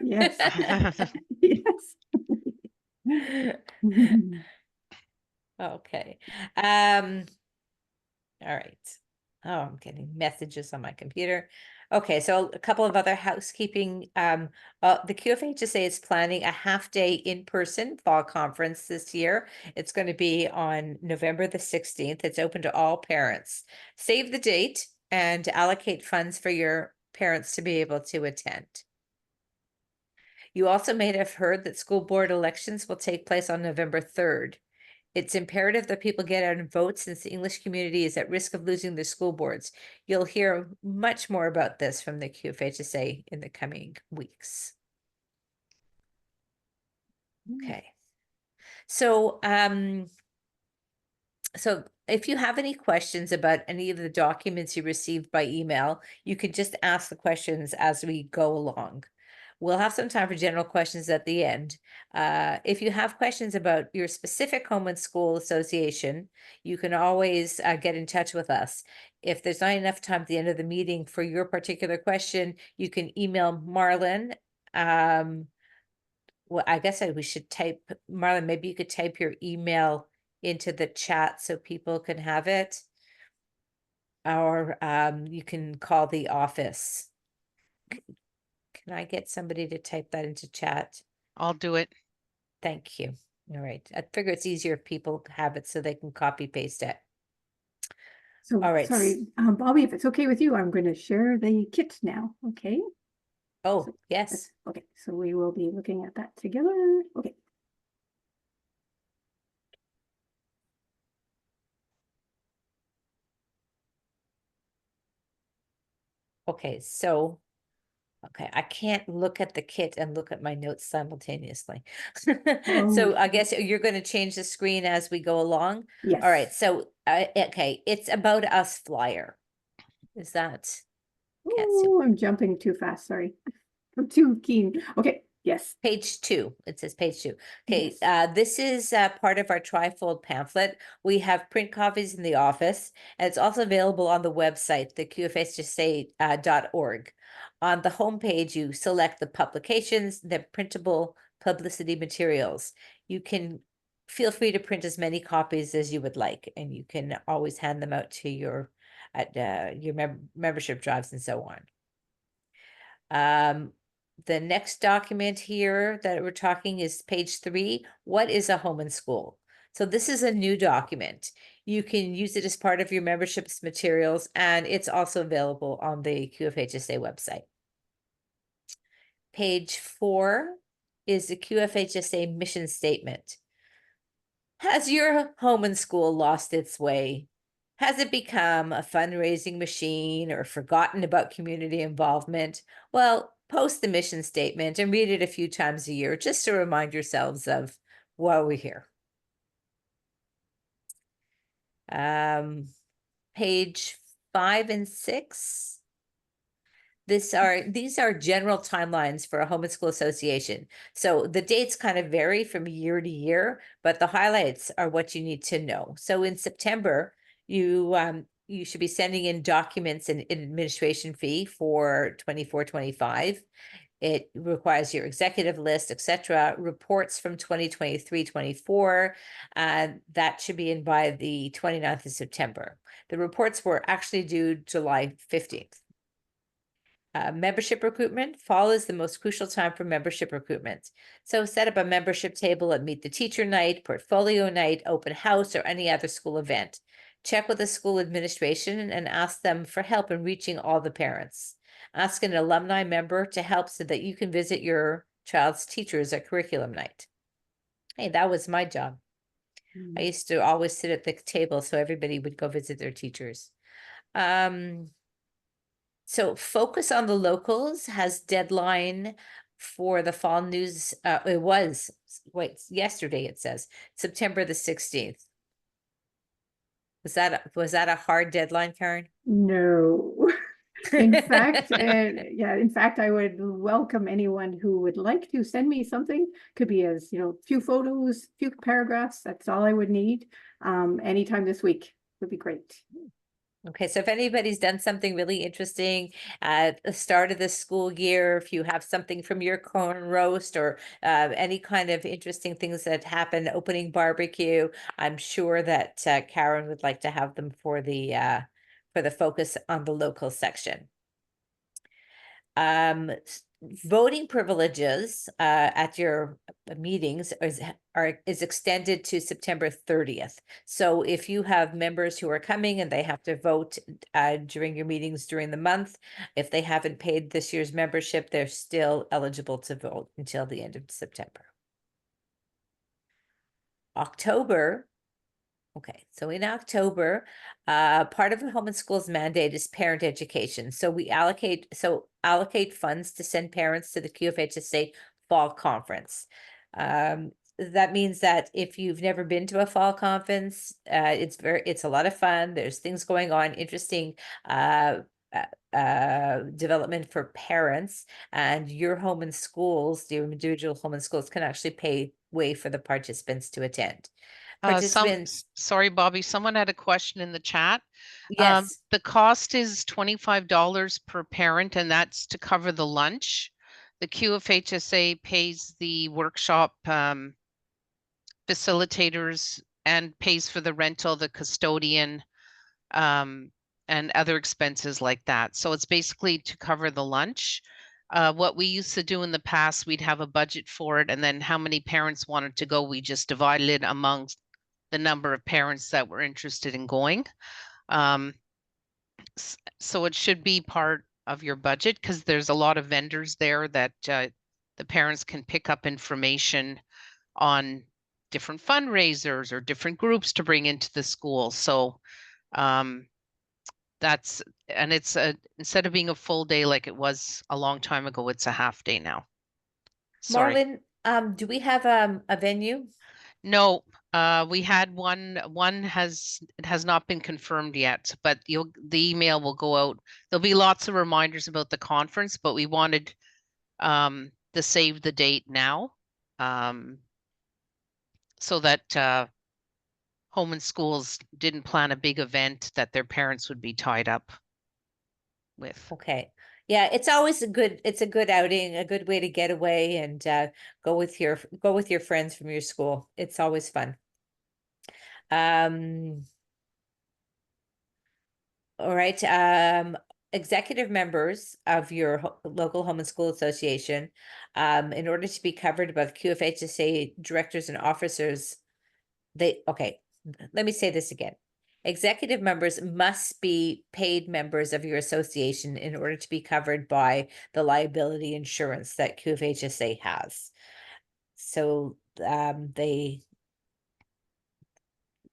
Yes. Yes. Okay. All right. Oh, I'm getting messages on my computer. Okay, so a couple of other housekeeping. The QFHSA is planning a half-day in-person fall conference this year. It's going to be on November the 16th. It's open to all parents. Save the date and allocate funds for your parents to be able to attend. You also may have heard that school board elections will take place on November 3rd. It's imperative that people get out and vote since the English community is at risk of losing their school boards. You'll hear much more about this from the QFHSA in the coming weeks. Okay. So, so if you have any questions about any of the documents you received by email, you can just ask the questions as we go along. We'll have some time for general questions at the end. If you have questions about your specific home and school association, you can always get in touch with us. If there's not enough time at the end of the meeting for your particular question, you can email Marlon. Well, I guess we should type, Marlon, maybe you could type your email into the chat so people can have it. Or you can call the office. Can I get somebody to type that into chat? I'll do it. Thank you. All right. I figure it's easier if people have it so they can copy paste it. So, All right. sorry, Bobby, if it's okay with you, I'm going to share the kit now. Okay. Oh, So yes. okay. So we will be looking at that together. Okay. Okay. So, okay. I can't look at the kit and look at my notes simultaneously. So I guess you're going to change the screen as we go along. Yes. All right. So, okay. It's about us flyer. Is that? Oh, I'm jumping too fast. Sorry. I'm too keen. Okay. Yes. Page 2. It says page 2. Okay, Yes. this is part of our trifold pamphlet. We have print copies in the office, and it's also available on the website, the QFHSA.org. On the homepage, you select the publications, the printable publicity materials. You can feel free to print as many copies as you would like, and you can always hand them out to your membership drives and so on. The next document here that we're talking is page 3. What is a home and school? So this is a new document. You can use it as part of your membership's materials, and it's also available on the QFHSA website. Page 4 is the QFHSA mission statement. Has your home and school lost its way? Has it become a fundraising machine or forgotten about community involvement? Well, post the mission statement and read it a few times a year just to remind yourselves of why we're here. Page 5 and 6. These are general timelines for a home and school association. So the dates kind of vary from year to year, but the highlights are what you need to know. So in September, you should be sending in documents and an administration fee for 24-25. It requires your executive list, etc. Reports from 2023-24. That should be in by the 29th of September. The reports were actually due July 15th. Membership recruitment. Fall is the most crucial time for membership recruitment. So set up a membership table at Meet the Teacher Night, Portfolio Night, Open House, or any other school event. Check with the school administration and ask them for help in reaching all the parents. Ask an alumni member to help so that you can visit your child's teachers at curriculum night. Hey, that was my job. I used to always sit at the table so everybody would go visit their teachers. So Focus on the Locals has deadline for the fall news. It was, yesterday it says, September the 16th. Was that a hard deadline, Karen? No. In fact, in fact, I would welcome anyone who would like to send me something. Could be as, few photos, few paragraphs. That's all I would need. Anytime this week would be great. Okay, so if anybody's done something really interesting at the start of the school year, if you have something from your corn roast or any kind of interesting things that happen, opening barbecue, I'm sure that Karen would like to have them for the focus on the local section. Voting privileges at your meetings is extended to September 30th. So if you have members who are coming and they have to vote during your meetings during the month, if they haven't paid this year's membership, they're still eligible to vote until the end of September. October. Okay, so in October, part of the Home and Schools mandate is parent education. So we allocate funds to send parents to the QFHSA Fall Conference. That means that if you've never been to a fall conference, it's a lot of fun. There's things going on, interesting development for parents, and your home and schools, your individual home and schools can actually pay way for the participants to attend. Participants, Sorry, Bobby, someone had a question in the chat. yes, The cost is $25 per parent, and that's to cover the lunch. The QFHSA pays the workshop facilitators and pays for the rental, the custodian, and other expenses like that. So it's basically to cover the lunch. What we used to do in the past, we'd have a budget for it, and then how many parents wanted to go, we just divided it amongst the number of parents that were interested in going. So it should be part of your budget because there's a lot of vendors there that the parents can pick up information on different fundraisers or different groups to bring into the school. So it's instead of being a full day like it was a long time ago, it's a half day now. Sorry. Marlon, do we have a venue? No, we had one. It has not been confirmed yet, but the email will go out. There'll be lots of reminders about the conference, but we wanted to save the date now, so that home and schools didn't plan a big event that their parents would be tied up with. Okay. Yeah, it's always it's a good outing, a good way to get away and go with your friends from your school. It's always fun. All right. Executive members of your local home and school association, in order to be covered by the QFHSA directors and officers, let me say this again. Executive members must be paid members of your association in order to be covered by the liability insurance that QFHSA has. So they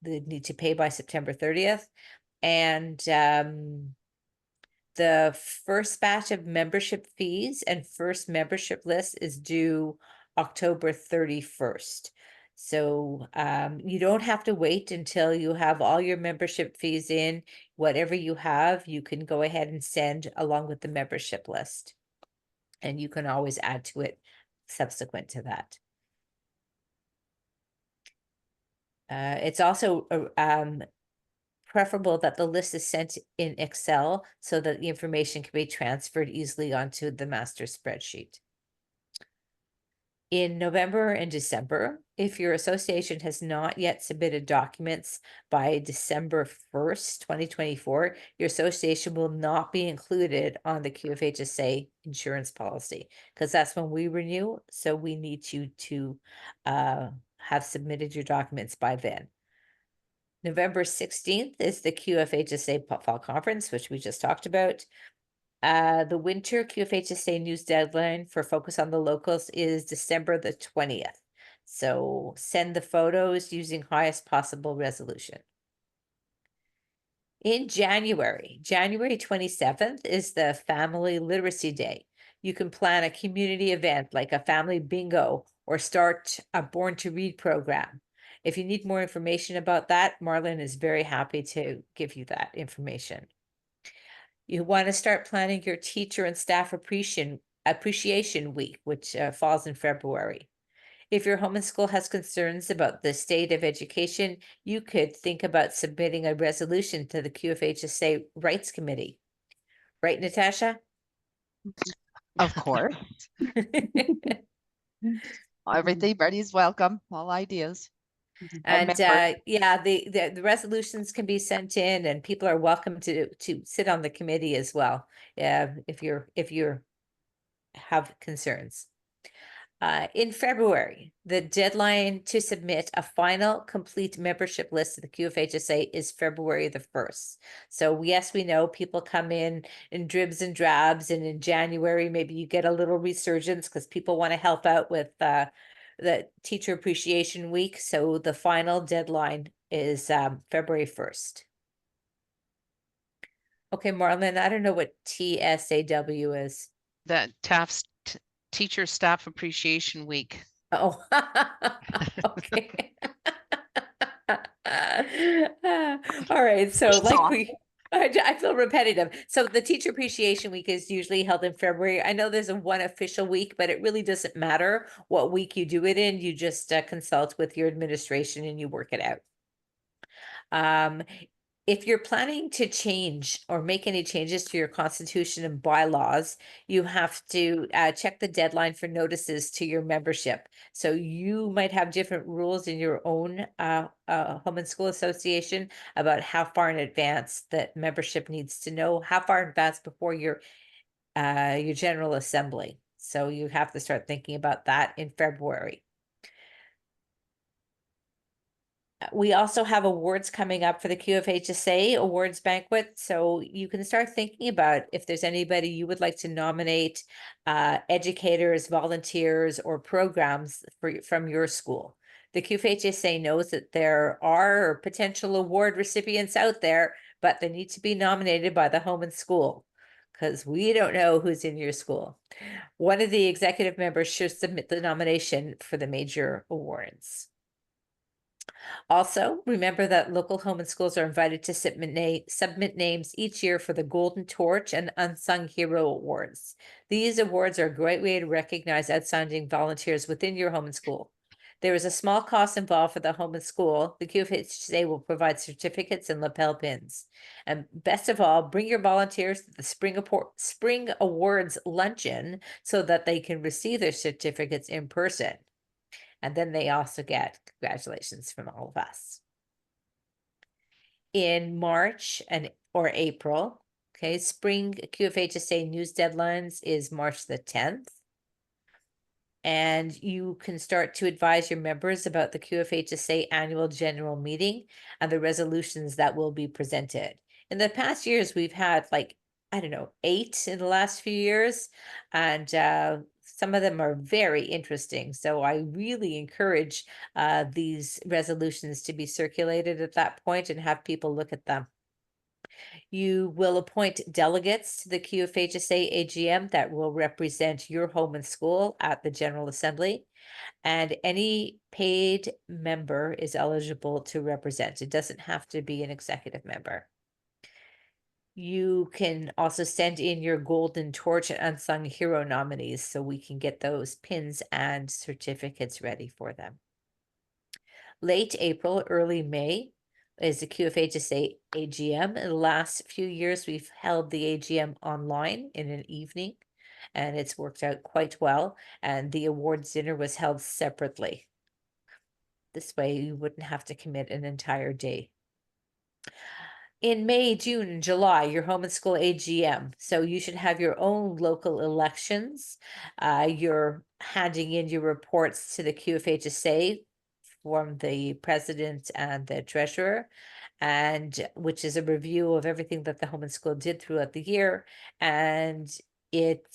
need to pay by September 30th. And the first batch of membership fees and first membership list is due October 31st. So you don't have to wait until you have all your membership fees in. Whatever you have, you can go ahead and send along with the membership list. And you can always add to it subsequent to that. It's also preferable that the list is sent in Excel so that the information can be transferred easily onto the master spreadsheet. In November and December, if your association has not yet submitted documents by December 1st, 2024, your association will not be included on the QFHSA insurance policy because that's when we renew. So we need you to have submitted your documents by then. November 16th is the QFHSA Fall Conference, which we just talked about. The winter QFHSA news deadline for Focus on the Locals is December the 20th. So send the photos using highest possible resolution. In January 27th is the Family Literacy Day. You can plan a community event like a family bingo or start a Born to Read program. If you need more information about that, Marlon is very happy to give you that information. You want to start planning your teacher and staff appreciation week, which falls in February. If your home and school has concerns about the state of education, you could think about submitting a resolution to the QFHSA Rights Committee. Right, Natasha? Of course, everybody's welcome, all ideas. And members. yeah, the resolutions can be sent in, and people are welcome to sit on the committee as well. If you're have concerns. In February, the deadline to submit a final complete membership list to the QFHSA is February the 1st. So yes, we know people come in dribs and drabs, and in January, maybe you get a little resurgence because people want to help out with the Teacher Appreciation Week. So the final deadline is February 1st. Okay, Marlon, I don't know what TSAW is. That TAF's Teacher Staff Appreciation Week. Oh, okay. All right, so like Seesaw. I feel repetitive. So the Teacher Appreciation Week is usually held in February. I know there's one official week, but it really doesn't matter what week you do it in. You just consult with your administration and you work it out. If you're planning to change or make any changes to your constitution and bylaws, you have to check the deadline for notices to your membership. So you might have different rules in your own home and school association about how far in advance that membership needs to know, how far in advance before your general assembly. So you have to start thinking about that in February. We also have awards coming up for the QFHSA awards banquet. So you can start thinking about if there's anybody you would like to nominate, educators, volunteers, or programs from your school. The QFHSA knows that there are potential award recipients out there, but they need to be nominated by the home and school because we don't know who's in your school. One of the executive members should submit the nomination for the major awards. Also, remember that local home and schools are invited to submit names each year for the Golden Torch and Unsung Hero Awards. These awards are a great way to recognize outstanding volunteers within your home and school. There is a small cost involved for the home and school. The QFHSA will provide certificates and lapel pins. And best of all, bring your volunteers to the Spring Awards luncheon so that they can receive their certificates in person. And then they also get congratulations from all of us. In March or April, okay, spring QFHSA news deadlines is March the 10th. And you can start to advise your members about the QFHSA annual general meeting and the resolutions that will be presented. In the past years, we've had like, I don't know, 8 in the last few years, and some of them are very interesting. So I really encourage these resolutions to be circulated at that point and have people look at them. You will appoint delegates to the QFHSA AGM that will represent your home and school at the General Assembly. And any paid member is eligible to represent. It doesn't have to be an executive member. You can also send in your Golden Torch and Unsung Hero nominees so we can get those pins and certificates ready for them. Late April, early May is the QFHSA AGM. In the last few years, we've held the AGM online in an evening, and it's worked out quite well. And the awards dinner was held separately. This way, you wouldn't have to commit an entire day. In May, June, and July, your home and school AGM. So you should have your own local elections. You're handing in your reports to the QFHSA from the president and the treasurer, and which is a review of everything that the home and school did throughout the year. And it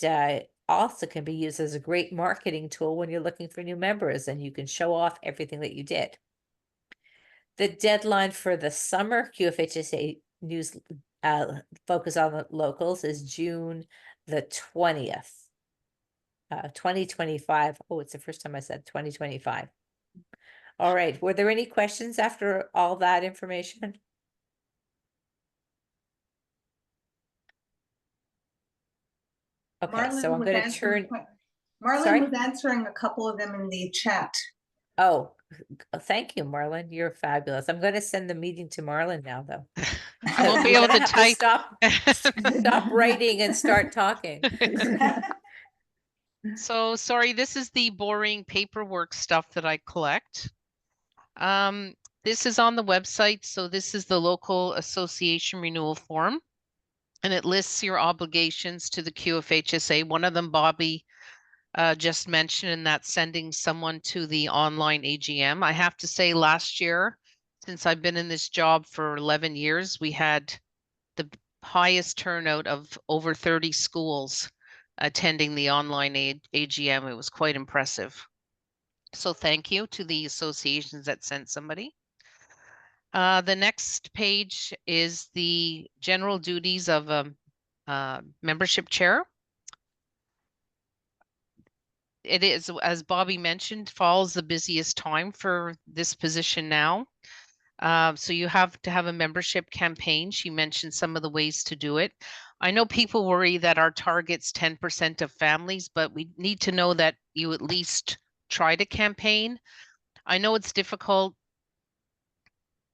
also can be used as a great marketing tool when you're looking for new members, and you can show off everything that you did. The deadline for the summer QFHSA news focus on the locals is June the 20th, 2025. Oh, it's the first time I said 2025. All right, were there any questions after all that information? Okay, so Marlon I'm was going to answering turn. Sorry? Marlon was answering a couple of them in the chat. Oh, thank you, Marlon. You're fabulous. I'm going to send the meeting to Marlon now, though. I won't be You're able gonna to have type. stop writing and start talking. So sorry, this is the boring paperwork stuff that I collect. This is on the website. So this is the local association renewal form, and it lists your obligations to the QFHSA. One of them, Bobby just mentioned, and that's sending someone to the online AGM. I have to say, last year, since I've been in this job for 11 years, we had the highest turnout of over 30 schools attending the online AGM. It was quite impressive. So thank you to the associations that sent somebody. The next page is the general duties of a membership chair. It is, as Bobby mentioned, fall is the busiest time for this position now. So you have to have a membership campaign. She mentioned some of the ways to do it. I know people worry that our target's 10% of families, but we need to know that you at least try to campaign. I know it's difficult,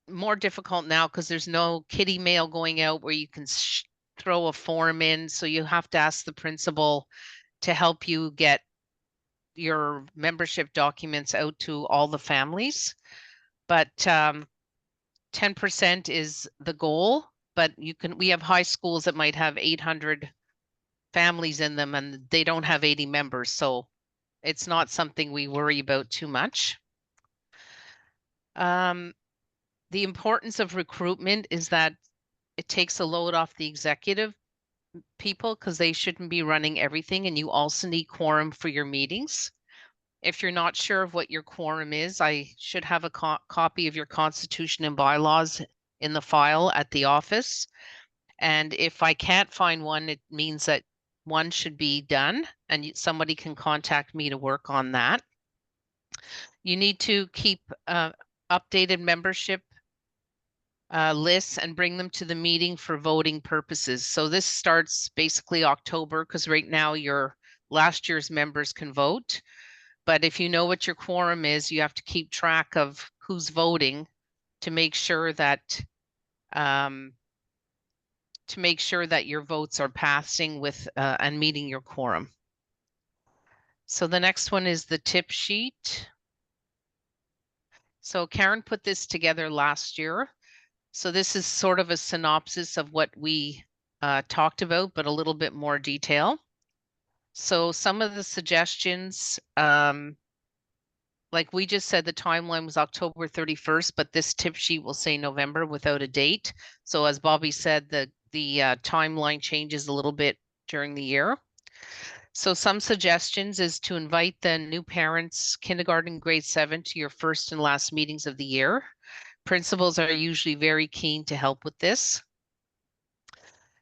more difficult now because there's no kiddie mail going out where you can throw a form in. So you have to ask the principal to help you get your membership documents out to all the families. But 10% is the goal, but we have high schools that might have 800 families in them and they don't have 80 members. So it's not something we worry about too much. The importance of recruitment is that it takes a load off the executive people because they shouldn't be running everything, and you also need quorum for your meetings. If you're not sure of what your quorum is, I should have a copy of your constitution and bylaws in the file at the office. And if I can't find one, it means that one should be done and somebody can contact me to work on that. You need to keep updated membership lists and bring them to the meeting for voting purposes. So this starts basically October because right now your last year's members can vote. But if you know what your quorum is, you have to keep track of who's voting to make sure that your votes are passing with and meeting your quorum. So the next one is the tip sheet. So Karen put this together last year. So this is sort of a synopsis of what we talked about, but a little bit more detail. So some of the suggestions, like we just said, the timeline was October 31st, but this tip sheet will say November without a date. So as Bobby said, the timeline changes a little bit during the year. So some suggestions is to invite the new parents, kindergarten, grade 7, to your first and last meetings of the year. Principals are usually very keen to help with this.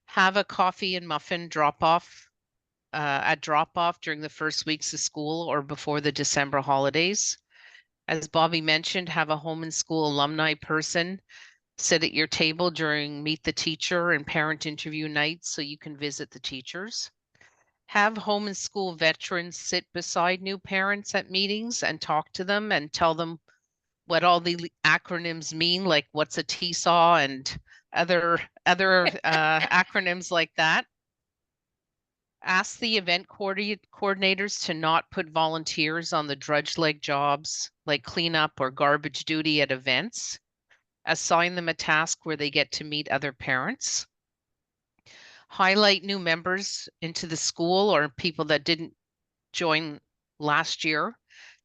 Have a coffee and muffin drop-off at drop-off during the first weeks of school or before the December holidays. As Bobby mentioned, have a home and school alumni person sit at your table during meet the teacher and parent interview nights so you can visit the teachers. Have home and school veterans sit beside new parents at meetings and talk to them and tell them what all the acronyms mean, like what's a TSAW and other acronyms like that. Ask the event coordinators to not put volunteers on the drudge leg jobs like cleanup or garbage duty at events. Assign them a task where they get to meet other parents. Highlight new members into the school or people that didn't join last year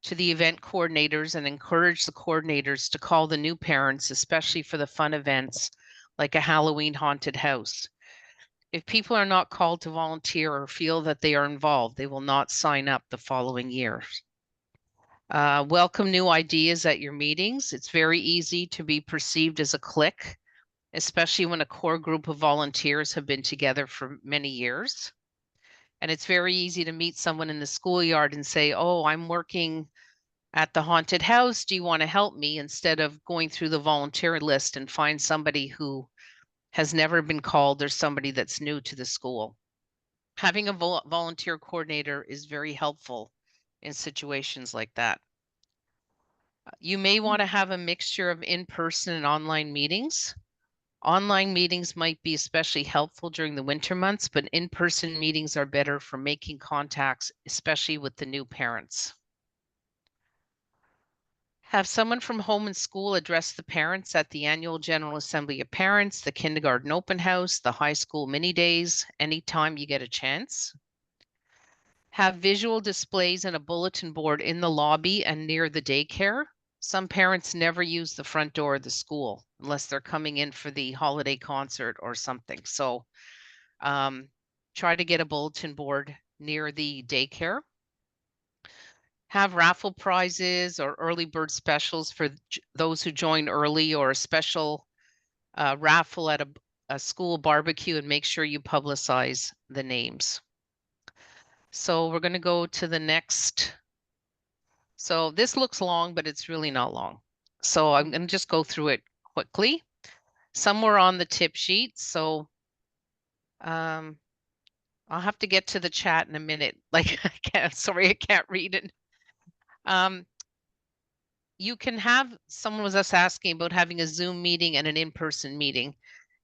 to the event coordinators and encourage the coordinators to call the new parents, especially for the fun events like a Halloween haunted house. If people are not called to volunteer or feel that they are involved, they will not sign up the following year. Welcome new ideas at your meetings. It's very easy to be perceived as a clique, especially when a core group of volunteers have been together for many years. And it's very easy to meet someone in the schoolyard and say, oh, I'm working at the haunted house. Do you want to help me? Instead of going through the volunteer list and find somebody who has never been called or somebody that's new to the school. Having a volunteer coordinator is very helpful in situations like that. You may want to have a mixture of in-person and online meetings. Online meetings might be especially helpful during the winter months, but in-person meetings are better for making contacts, especially with the new parents. Have someone from home and school address the parents at the annual General Assembly of Parents, the kindergarten open house, the high school mini days, anytime you get a chance. Have visual displays and a bulletin board in the lobby and near the daycare. Some parents never use the front door of the school unless they're coming in for the holiday concert or something. So try to get a bulletin board near the daycare. Have raffle prizes or early bird specials for those who join early, or a special raffle at a school barbecue, and make sure you publicize the names. So we're going to go to the next. So this looks long, but it's really not long. So I'm going to just go through it quickly. Some were on the tip sheet. So I'll have to get to the chat in a minute. Like, sorry, I can't read it. You can have, someone was just asking about having a Zoom meeting and an in-person meeting.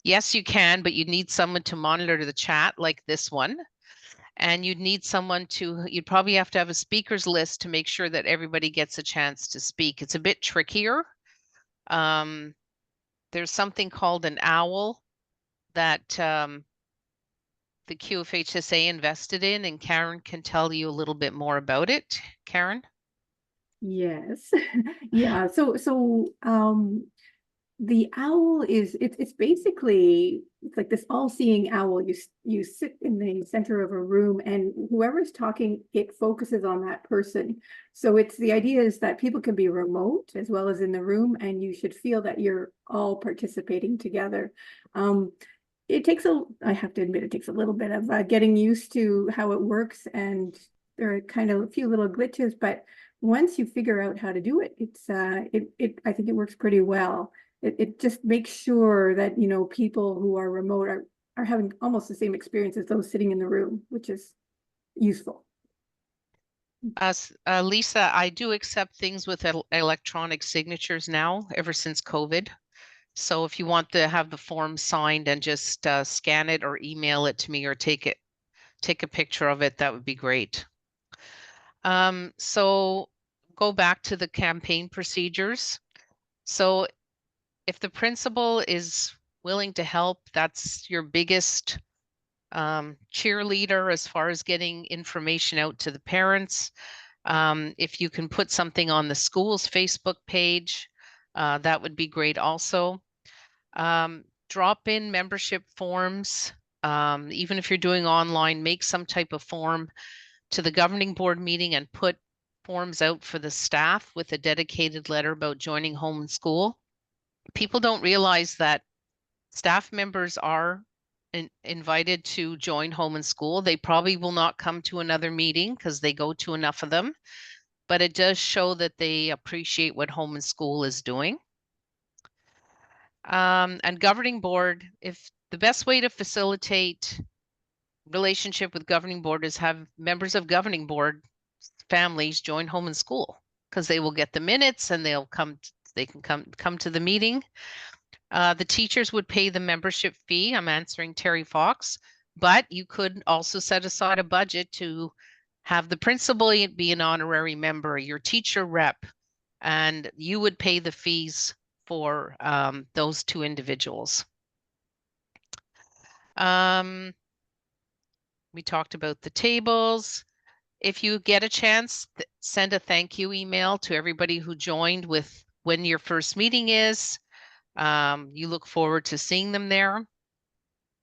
Yes, you can, but you need someone to monitor the chat like this one. And you'd need someone you'd probably have to have a speakers list to make sure that everybody gets a chance to speak. It's a bit trickier. There's something called an OWL that the QFHSA invested in, and Karen can tell you a little bit more about it. Karen? Yes. Yeah. So the owl is it's basically, it's like this all-seeing owl. You sit in the center of a room, and whoever's talking, it focuses on that person. So it's, the idea is that people can be remote as well as in the room, and you should feel that you're all participating together. It takes I have to admit, it takes a little bit of getting used to how it works, and there are kind of a few little glitches, but once you figure out how to do it, I think it works pretty well. It just makes sure that, you know, people who are remote are having almost the same experience as those sitting in the room, which is useful. Lisa, I do accept things with electronic signatures now, ever since COVID. So if you want to have the form signed and just scan it or email it to me, or take a picture of it, that would be great. So go back to the campaign procedures. So if the principal is willing to help, that's your biggest cheerleader as far as getting information out to the parents. If you can put something on the school's Facebook page, that would be great also. Drop in membership forms. Even if you're doing online, make some type of form to the governing board meeting and put forms out for the staff with a dedicated letter about joining home and school. People don't realize that staff members are invited to join home and school. They probably will not come to another meeting because they go to enough of them, but it does show that they appreciate what home and school is doing. And governing board, if the best way to facilitate relationship with governing board is have members of governing board families join home and school, because they will get the minutes and they can come to the meeting. The teachers would pay the membership fee. I'm answering Terry Fox, but you could also set aside a budget to have the principal be an honorary member, your teacher rep, and you would pay the fees for those two individuals. We talked about the tables. If you get a chance, send a thank you email to everybody who joined with when your first meeting is. You look forward to seeing them there.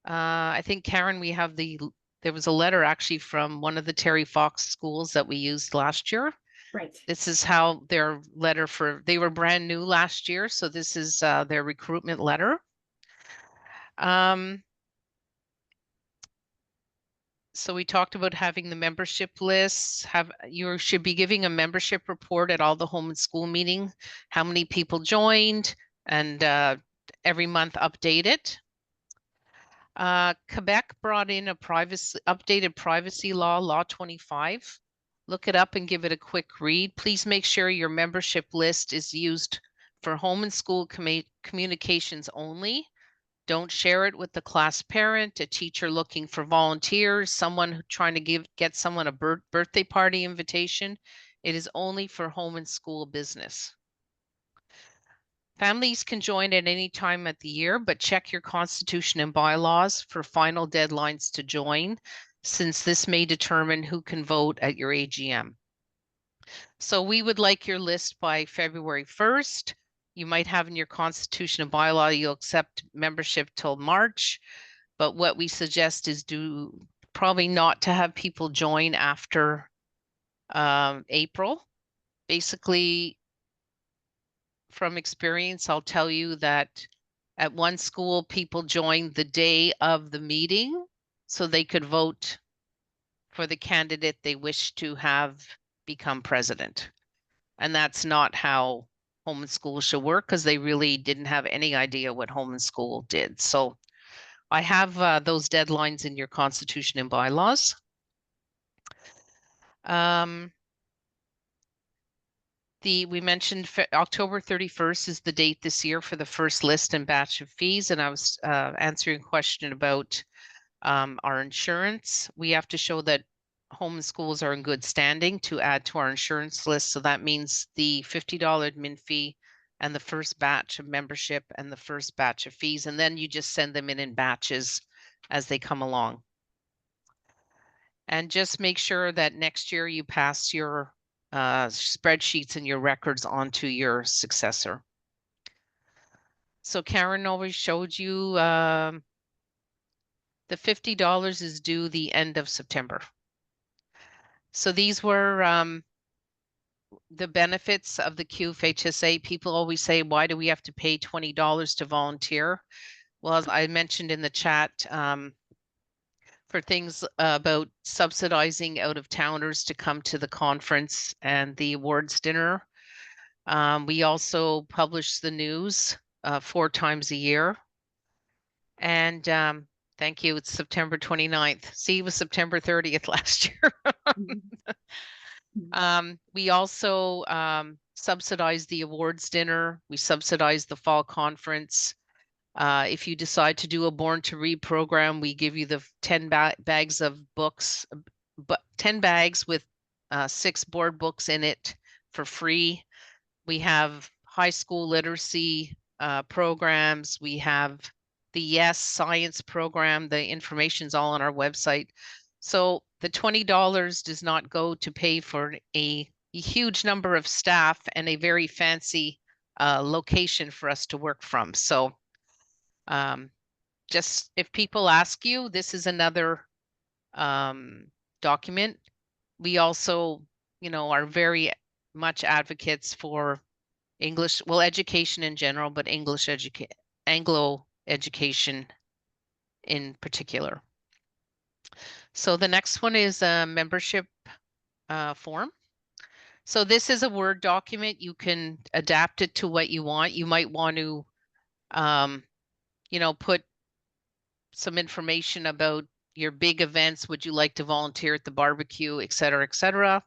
I think, Karen, there was a letter actually from one of the Terry Fox schools that we used last year. Right. This is how their letter they were brand new last year. So this is their recruitment letter. So we talked about having the membership lists. You should be giving a membership report at all the home and school meeting, how many people joined, and every month update it. Quebec brought in a updated privacy law, Law 25. Look it up and give it a quick read. Please make sure your membership list is used for home and school communications only. Don't share it with the class parent, a teacher looking for volunteers, someone trying to get someone a birthday party invitation. It is only for home and school business. Families can join at any time at the year, but check your constitution and bylaws for final deadlines to join, since this may determine who can vote at your AGM. So we would like your list by February 1st. You might have in your constitution and bylaw, you'll accept membership till March. But what we suggest is probably not to have people join after April. Basically, from experience, I'll tell you that at one school, people joined the day of the meeting so they could vote for the candidate they wish to have become president. And that's not how home and school should work, because they really didn't have any idea what home and school did. So I have those deadlines in your constitution and bylaws. We mentioned October 31st is the date this year for the first list and batch of fees. And I was answering a question about our insurance. We have to show that home and schools are in good standing to add to our insurance list. So that means the $50 admin fee and the first batch of membership and the first batch of fees. And then you just send them in batches as they come along. And just make sure that next year you pass your spreadsheets and your records onto your successor. So Karen always showed you the $50 is due the end of September. So these were the benefits of the QFHSA. People always say, why do we have to pay $20 to volunteer? Well, as I mentioned in the chat, for things about subsidizing out-of-towners to come to the conference and the awards dinner. We also publish the news 4 times a year. And thank you, it's September 29th. See, it was September 30th last year. We also subsidize the awards dinner. We subsidize the fall conference. If you decide to do a Born to Read program, we give you the 10 bags of books, but 10 bags with 6 board books in it for free. We have high school literacy programs. We have the Yes Science program. The information's all on our website. So the $20 does not go to pay for a huge number of staff and a very fancy location for us to work from. So just if people ask you, this is another document. We also, are very much advocates for English, well, education in general, but Anglo education in particular. So the next one is a membership form. So this is a Word document. You can adapt it to what you want. You might want to, put some information about your big events. Would you like to volunteer at the barbecue, et cetera, et cetera.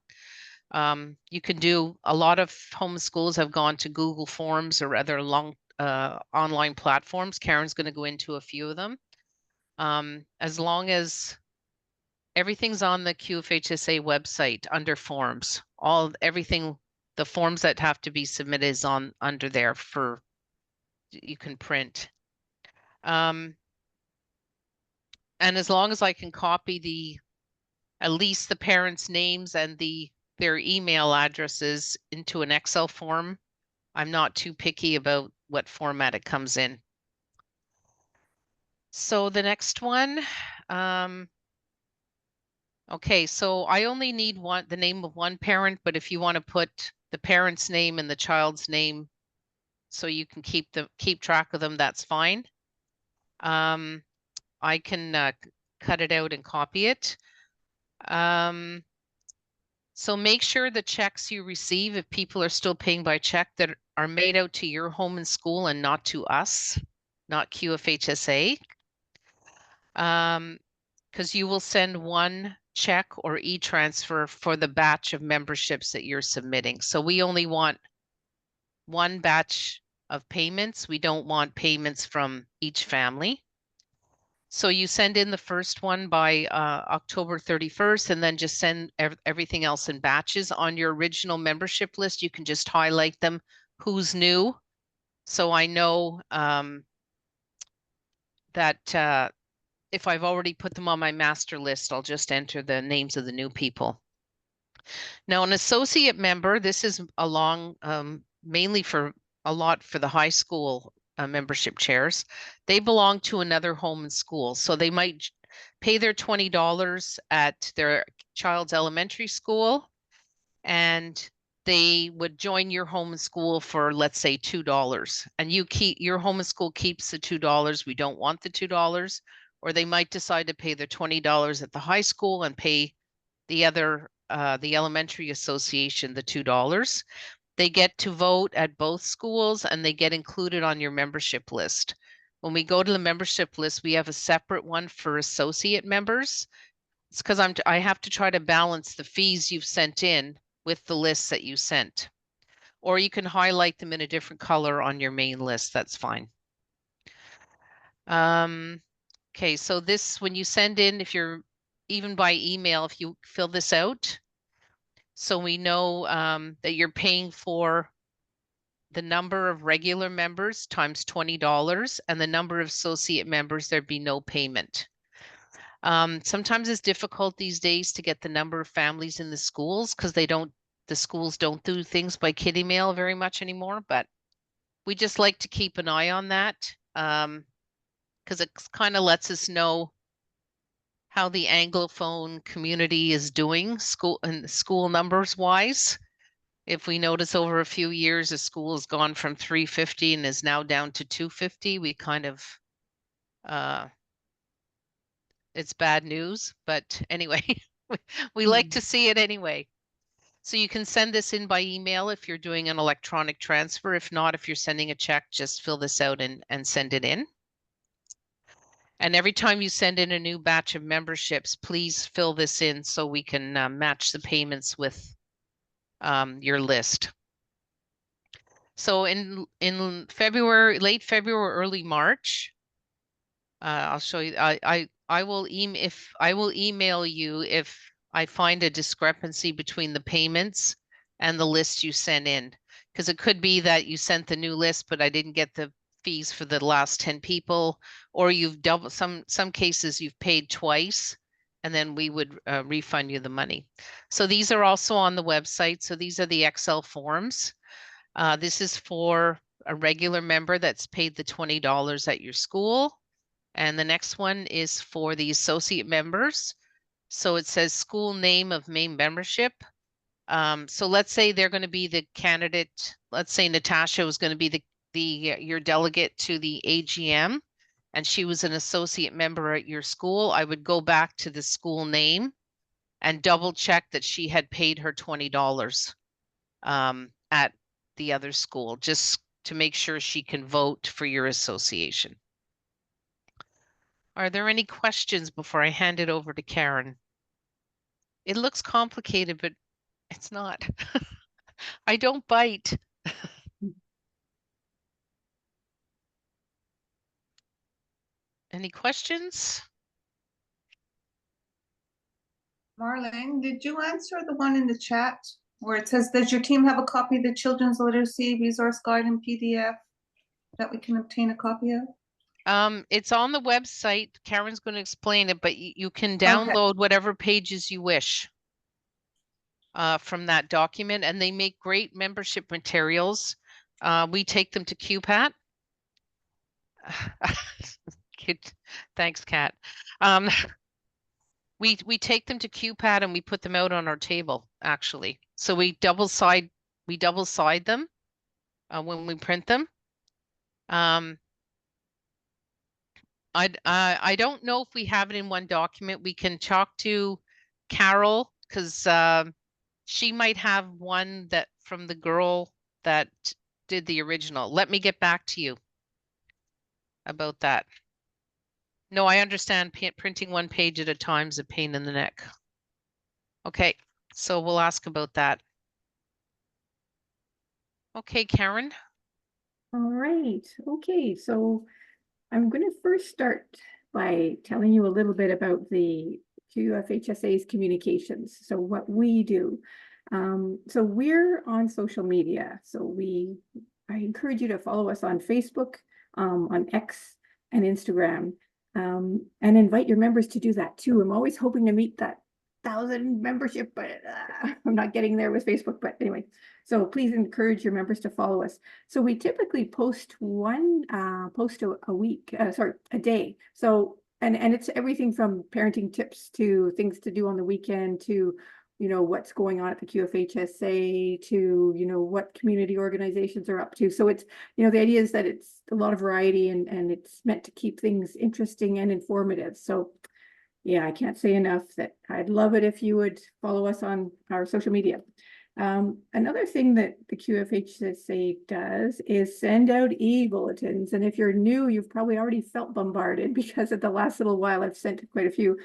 You can do, a lot of homeschools have gone to Google Forms or other online platforms. Karen's going to go into a few of them. As long as everything's on the QFHSA website under forms, everything, the forms that have to be submitted is under there for, you can print. And as long as I can copy at least the parents' names and their email addresses into an Excel form, I'm not too picky about what format it comes in. So the next one, okay, so I only need the name of one parent, but if you want to put the parent's name and the child's name so you can keep track of them, that's fine. I can cut it out and copy it. So make sure the checks you receive, if people are still paying by check, that are made out to your home and school and not to us, not QFHSA. Because you will send one check or e-transfer for the batch of memberships that you're submitting. So we only want one batch of payments. We don't want payments from each family. So you send in the first one by October 31st, and then just send everything else in batches. On your original membership list, you can just highlight them, who's new. So I know that if I've already put them on my master list, I'll just enter the names of the new people. Now, an associate member, this is mainly for a lot for the high school membership chairs. They belong to another home and school. So they might pay their $20 at their child's elementary school, and they would join your home and school for, let's say, $2. And your home and school keeps the $2. We don't want the $2. Or they might decide to pay their $20 at the high school and pay the elementary association the $2. They get to vote at both schools, and they get included on your membership list. When we go to the membership list, we have a separate one for associate members. It's because I have to try to balance the fees you've sent in with the lists that you sent. Or you can highlight them in a different color on your main list. That's fine. Okay, so this, when you send in, if you're even by email, if you fill this out, so we know that you're paying for the number of regular members times $20, and the number of associate members, there'd be no payment. Sometimes it's difficult these days to get the number of families in the schools because the schools don't do things by kid email very much anymore, but we just like to keep an eye on that because it kind of lets us know how the Anglophone community is doing school numbers wise. If we notice over a few years, a school has gone from 350 and is now down to 250, we kind of, it's bad news, but anyway, we like to see it anyway. So you can send this in by email if you're doing an electronic transfer. If not, if you're sending a check, just fill this out and send it in. And every time you send in a new batch of memberships, please fill this in so we can match the payments with your list. So in February, late February, early March, I'll show you. I will email you if I find a discrepancy between the payments and the list you sent in, because it could be that you sent the new list, but I didn't get the fees for the last 10 people, or you've doubled some cases you've paid twice, and then we would refund you the money. So these are also on the website. So these are the Excel forms. This is for a regular member that's paid the $20 at your school. And the next one is for the associate members. So it says school name of main membership. So let's say they're going to be the candidate. Let's say Natasha was going to be your delegate to the AGM, and she was an associate member at your school. I would go back to the school name and double check that she had paid her $20 at the other school, just to make sure she can vote for your association. Are there any questions before I hand it over to Karen? It looks complicated, but it's not. I don't bite. Any questions? Marlene, did you answer the one in the chat where it says, does your team have a copy of the Children's Literacy Resource Guide in PDF that we can obtain a copy of? It's on the website. Karen's going to explain it, but you can download whatever pages you wish from that document, and they make great membership materials. We take them to QPAT. Thanks, Kat. We take them to QPAT and we put them out on our table, actually. So we double side them when we print them. I don't know if we have it in one document. We can talk to Carol because she might have one that from the girl that did the original. Let me get back to you about that. No, I understand printing one page at a time is a pain in the neck. Okay, so we'll ask about that. Okay, Karen. All right. Okay. So I'm going to first start by telling you a little bit about the QFHSA's communications. So what we do. So we're on social media. So I encourage you to follow us on Facebook, on X and Instagram, and invite your members to do that too. I'm always hoping to meet that 1,000 membership, but I'm not getting there with Facebook. But anyway, so please encourage your members to follow us. So we typically post one post a week, a day. So and it's everything from parenting tips to things to do on the weekend to what's going on at the QFHSA to what community organizations are up to. So it's the idea is that it's a lot of variety and it's meant to keep things interesting and informative. So yeah, I can't say enough that I'd love it if you would follow us on our social media. Another thing that the QFHSA does is send out e-bulletins. And if you're new, you've probably already felt bombarded because at the last little while I've sent quite a few.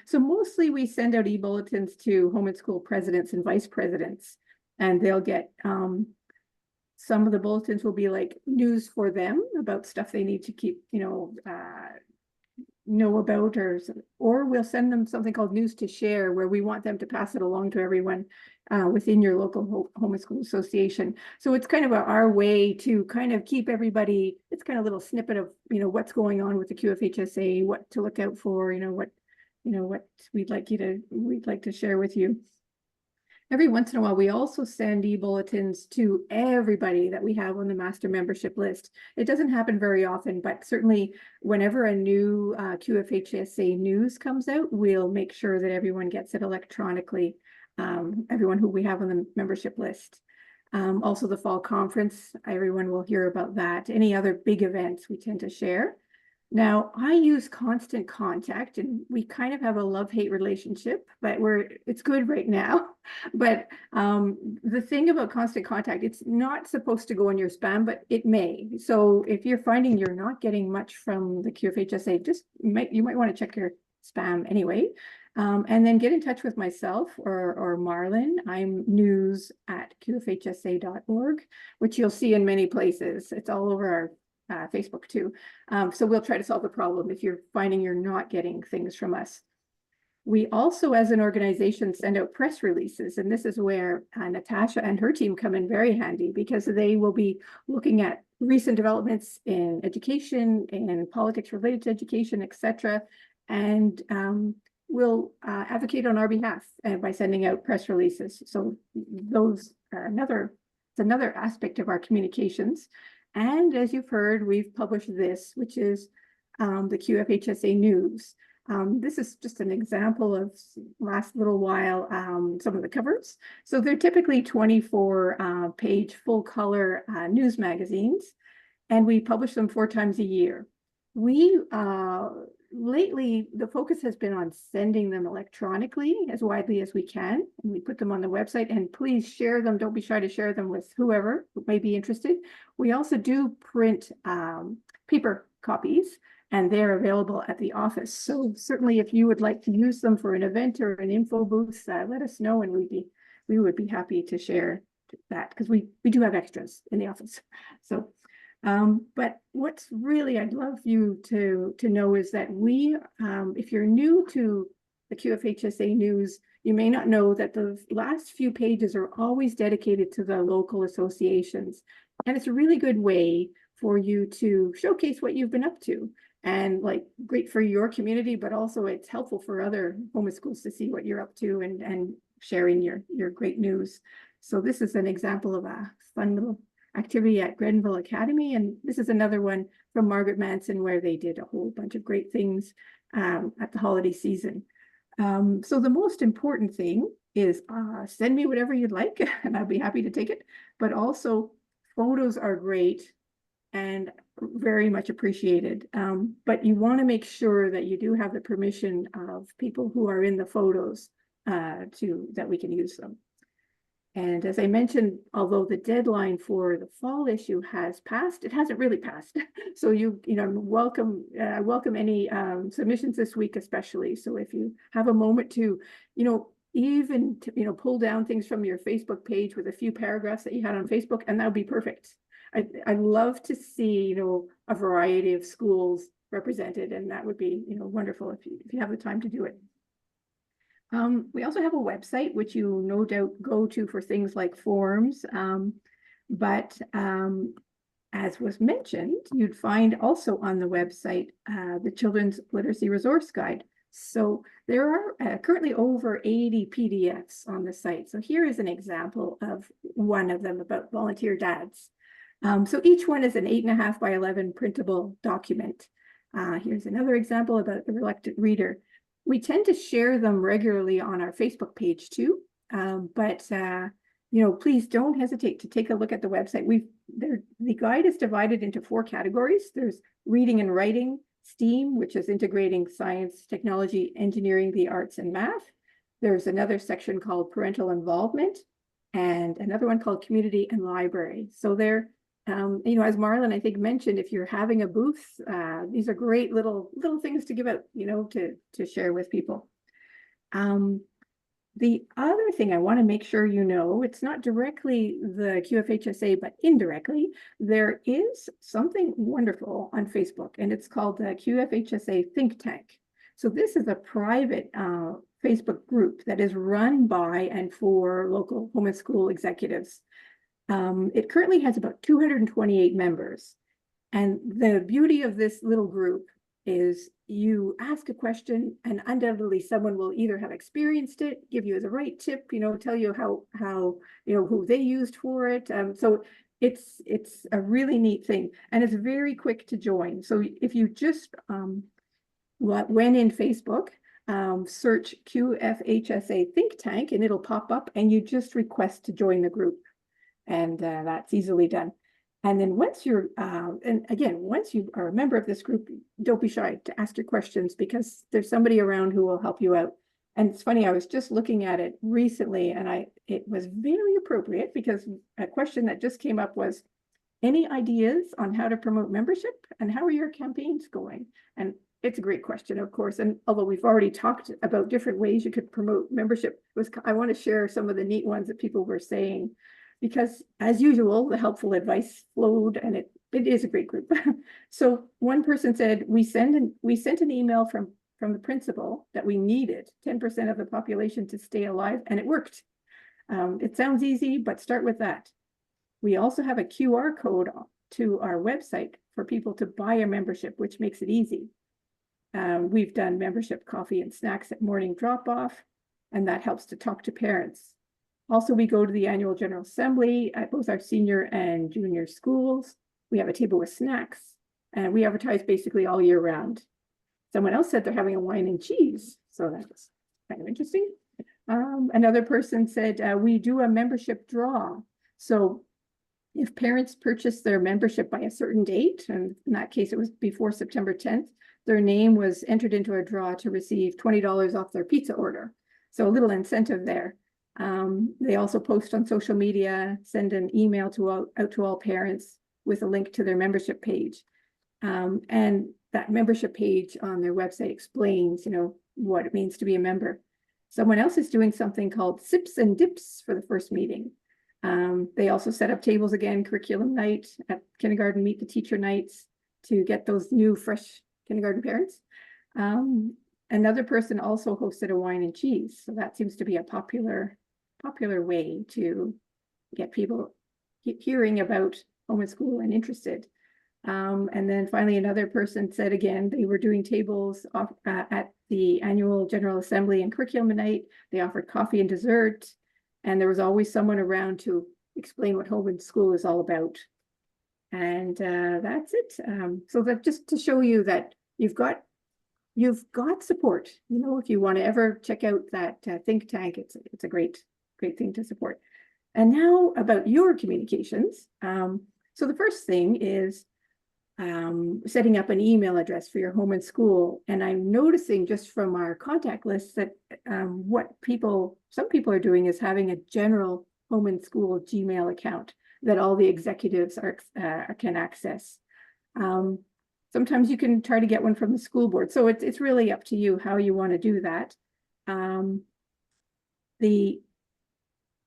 So mostly we send out e-bulletins to home and school presidents and vice presidents, and they'll get some of the bulletins will be like news for them about stuff they need to keep, know about, or we'll send them something called news to share, where we want them to pass it along to everyone within your local home and school association. So it's kind of our way to kind of keep everybody, it's kind of a little snippet of what's going on with the QFHSA, what to look out for, what we'd like to share with you. Every once in a while, we also send e-bulletins to everybody that we have on the master membership list. It doesn't happen very often, but certainly whenever a new QFHSA news comes out, we'll make sure that everyone gets it electronically, everyone who we have on the membership list. Also the fall conference, everyone will hear about that. Any other big events we tend to share. Now, I use Constant Contact, and we kind of have a love-hate relationship, but it's good right now. But the thing about Constant Contact, it's not supposed to go in your spam, but it may. So if you're finding you're not getting much from the QFHSA, you might want to check your spam anyway. And then get in touch with myself or Marlon. I'm news@qfhsa.org, which you'll see in many places. It's all over our Facebook too. So we'll try to solve the problem if you're finding you're not getting things from us. We also, as an organization, send out press releases, and this is where Natasha and her team come in very handy, because they will be looking at recent developments in education and politics related to education, etc., and will advocate on our behalf by sending out press releases. So those are another aspect of our communications. And as you've heard, we've published this, which is the QFHSA News. This is just an example of last little while, some of the covers. So they're typically 24-page full color news magazines, and we publish them 4 times a year. We lately, the focus has been on sending them electronically as widely as we can, and we put them on the website, and please share them. Don't be shy to share them with whoever may be interested. We also do print paper copies, and they're available at the office. So certainly if you would like to use them for an event or an info booth, let us know, and we would be happy to share that, because we do have extras in the office. So but what's really, I'd love you to know is that if you're new to the QFHSA News, you may not know that the last few pages are always dedicated to the local associations. And it's a really good way for you to showcase what you've been up to, and great for your community, but also it's helpful for other home schools to see what you're up to and sharing your great news. So this is an example of a fun little activity at Grenville Academy, and this is another one from Margaret Manson, where they did a whole bunch of great things at the holiday season. So the most important thing is send me whatever you'd like, and I'll be happy to take it. But also, photos are great and very much appreciated. But you want to make sure that you do have the permission of people who are in the photos that we can use them. And as I mentioned, although the deadline for the fall issue has passed, it hasn't really passed. So welcome any submissions this week, especially. So if you have a moment to, even to, pull down things from your Facebook page with a few paragraphs that you had on Facebook, and that would be perfect. I'd love to see, a variety of schools represented, and that would be, wonderful if you have the time to do it. We also have a website, which you no doubt go to for things like forms. But as was mentioned, you'd find also on the website the Children's Literacy Resource Guide. So there are currently over 80 PDFs on the site. So here is an example of one of them about volunteer dads. So each one is an 8.5 by 11 printable document. Here's another example about the reluctant reader. We tend to share them regularly on our Facebook page too, but please don't hesitate to take a look at the website. The guide is divided into 4 categories. There's reading and writing, STEAM, which is integrating science, technology, engineering, the arts, and math. There's another section called parental involvement, and another one called community and library. So they're as Marlon, I think, mentioned, if you're having a booth, these are great little things to give out, to share with people. The other thing I want to make sure it's not directly the QFHSA, but indirectly, there is something wonderful on Facebook, and it's called the QFHSA Think Tank. So this is a private Facebook group that is run by and for local home and school executives. It currently has about 228 members. And the beauty of this little group is you ask a question and undoubtedly someone will either have experienced it, give you the right tip, tell you how who they used for it. So it's a really neat thing, and it's very quick to join. So if you just when in Facebook, search QFHSA Think Tank, and it'll pop up, and you just request to join the group. And that's easily done. And then once you're, once you are a member of this group, don't be shy to ask your questions, because there's somebody around who will help you out. And it's funny, I was just looking at it recently, and it was very appropriate, because a question that just came up was, any ideas on how to promote membership, and how are your campaigns going? And it's a great question, of course. And although we've already talked about different ways you could promote membership, I want to share some of the neat ones that people were saying. Because as usual, the helpful advice flowed, and it is a great group. So one person said, we sent an email from the principal that we needed 10% of the population to stay alive, and it worked. It sounds easy, but start with that. We also have a QR code to our website for people to buy a membership, which makes it easy. We've done membership coffee and snacks at morning drop-off, and that helps to talk to parents. Also, we go to the annual General Assembly at both our senior and junior schools. We have a table with snacks, and we advertise basically all year round. Someone else said they're having a wine and cheese, so that's kind of interesting. Another person said we do a membership draw. So if parents purchase their membership by a certain date, and in that case it was before September 10th, their name was entered into a draw to receive $20 off their pizza order. So a little incentive there. They also post on social media, send an email out to all parents with a link to their membership page. And that membership page on their website explains, what it means to be a member. Someone else is doing something called Sips and Dips for the first meeting. They also set up tables again, curriculum night at kindergarten, meet the teacher nights to get those new, fresh kindergarten parents. Another person also hosted a wine and cheese. So that seems to be a popular way to get people hearing about home and school and interested. And then finally, another person said again, they were doing tables at the annual General Assembly and curriculum night. They offered coffee and dessert, and there was always someone around to explain what home and school is all about. And that's it. So that just to show you that you've got support. If you want to ever check out that think tank, it's a great thing to support. And now about your communications. So the first thing is setting up an email address for your home and school. And I'm noticing just from our contact list that what some people are doing is having a general home and school Gmail account that all the executives can access. Sometimes you can try to get one from the school board. So it's really up to you how you want to do that.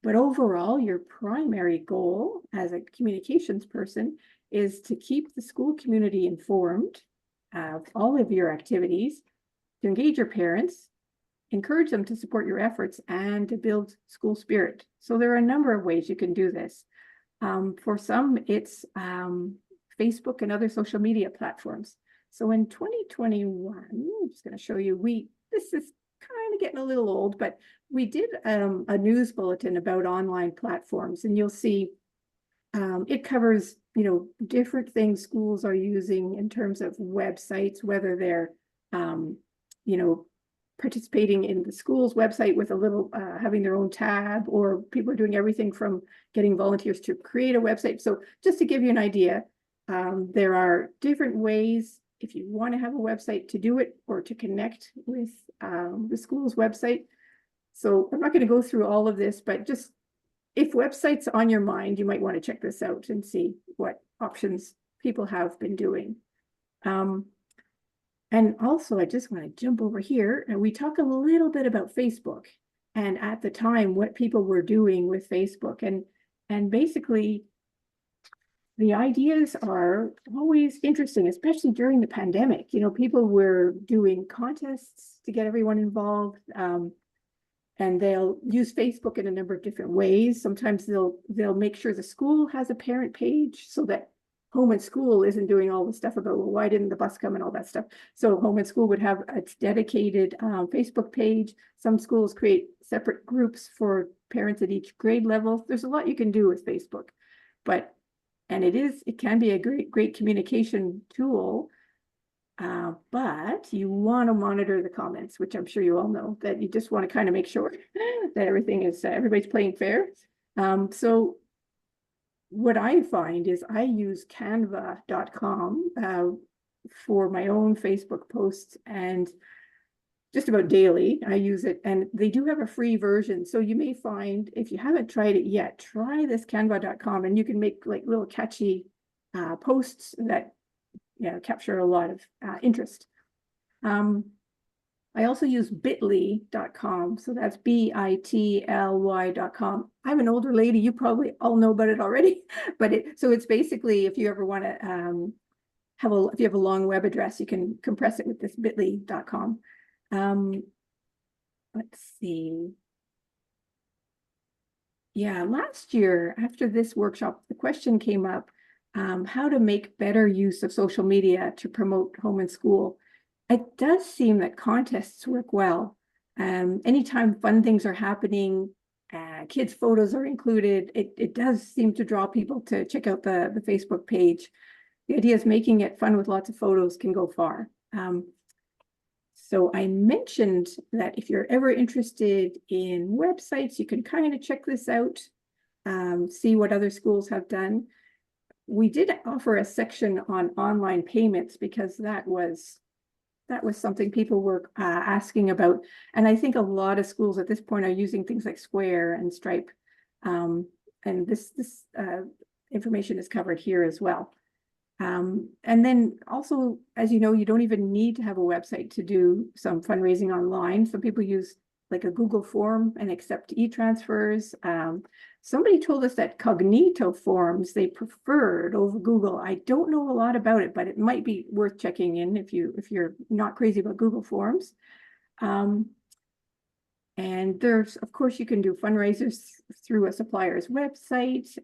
But overall, your primary goal as a communications person is to keep the school community informed of all of your activities, to engage your parents, encourage them to support your efforts, and to build school spirit. So there are a number of ways you can do this. For some, it's Facebook and other social media platforms. So in 2021, I'm just going to show you, this is kind of getting a little old, but we did a news bulletin about online platforms, and you'll see it covers, different things schools are using in terms of websites, whether they're, participating in the school's website with a little, having their own tab, or people are doing everything from getting volunteers to create a website. So just to give you an idea, there are different ways if you want to have a website to do it or to connect with the school's website. So I'm not going to go through all of this, but just if websites on your mind, you might want to check this out and see what options people have been doing. And also, I just want to jump over here, and we talk a little bit about Facebook and at the time what people were doing with Facebook, and basically the ideas are always interesting, especially during the pandemic. People were doing contests to get everyone involved, and they'll use Facebook in a number of different ways. Sometimes they'll make sure the school has a parent page so that home and school isn't doing all the stuff about, well, why didn't the bus come and all that stuff. So home and school would have a dedicated Facebook page. Some schools create separate groups for parents at each grade level. There's a lot you can do with Facebook, and it can be a great communication tool. But you want to monitor the comments, which I'm sure you all know, that you just want to kind of make sure that everybody's playing fair. So what I find is I use canva.com for my own Facebook posts, and just about daily I use it, and they do have a free version. So you may find, if you haven't tried it yet, try this canva.com, and you can make like little catchy posts that capture a lot of interest. I also use bit.ly.com. So that's bitly.com. I'm an older lady. You probably all know about it already, but it's basically, if you ever want to if you have a long web address, you can compress it with this bit.ly.com. Let's see. Yeah, last year after this workshop, the question came up, how to make better use of social media to promote home and school. It does seem that contests work well. Anytime fun things are happening, kids' photos are included, it does seem to draw people to check out the Facebook page. The idea is making it fun with lots of photos can go far. So I mentioned that if you're ever interested in websites, you can kind of check this out, see what other schools have done. We did offer a section on online payments because that was something people were asking about. And I think a lot of schools at this point are using things like Square and Stripe. And this information is covered here as well. And then also, as you know, you don't even need to have a website to do some fundraising online. Some people use like a Google form and accept e-transfers. Somebody told us that Cognito forms they preferred over Google. I don't know a lot about it, but it might be worth checking in if you're not crazy about Google Forms. And there's, of course, you can do fundraisers through a supplier's website.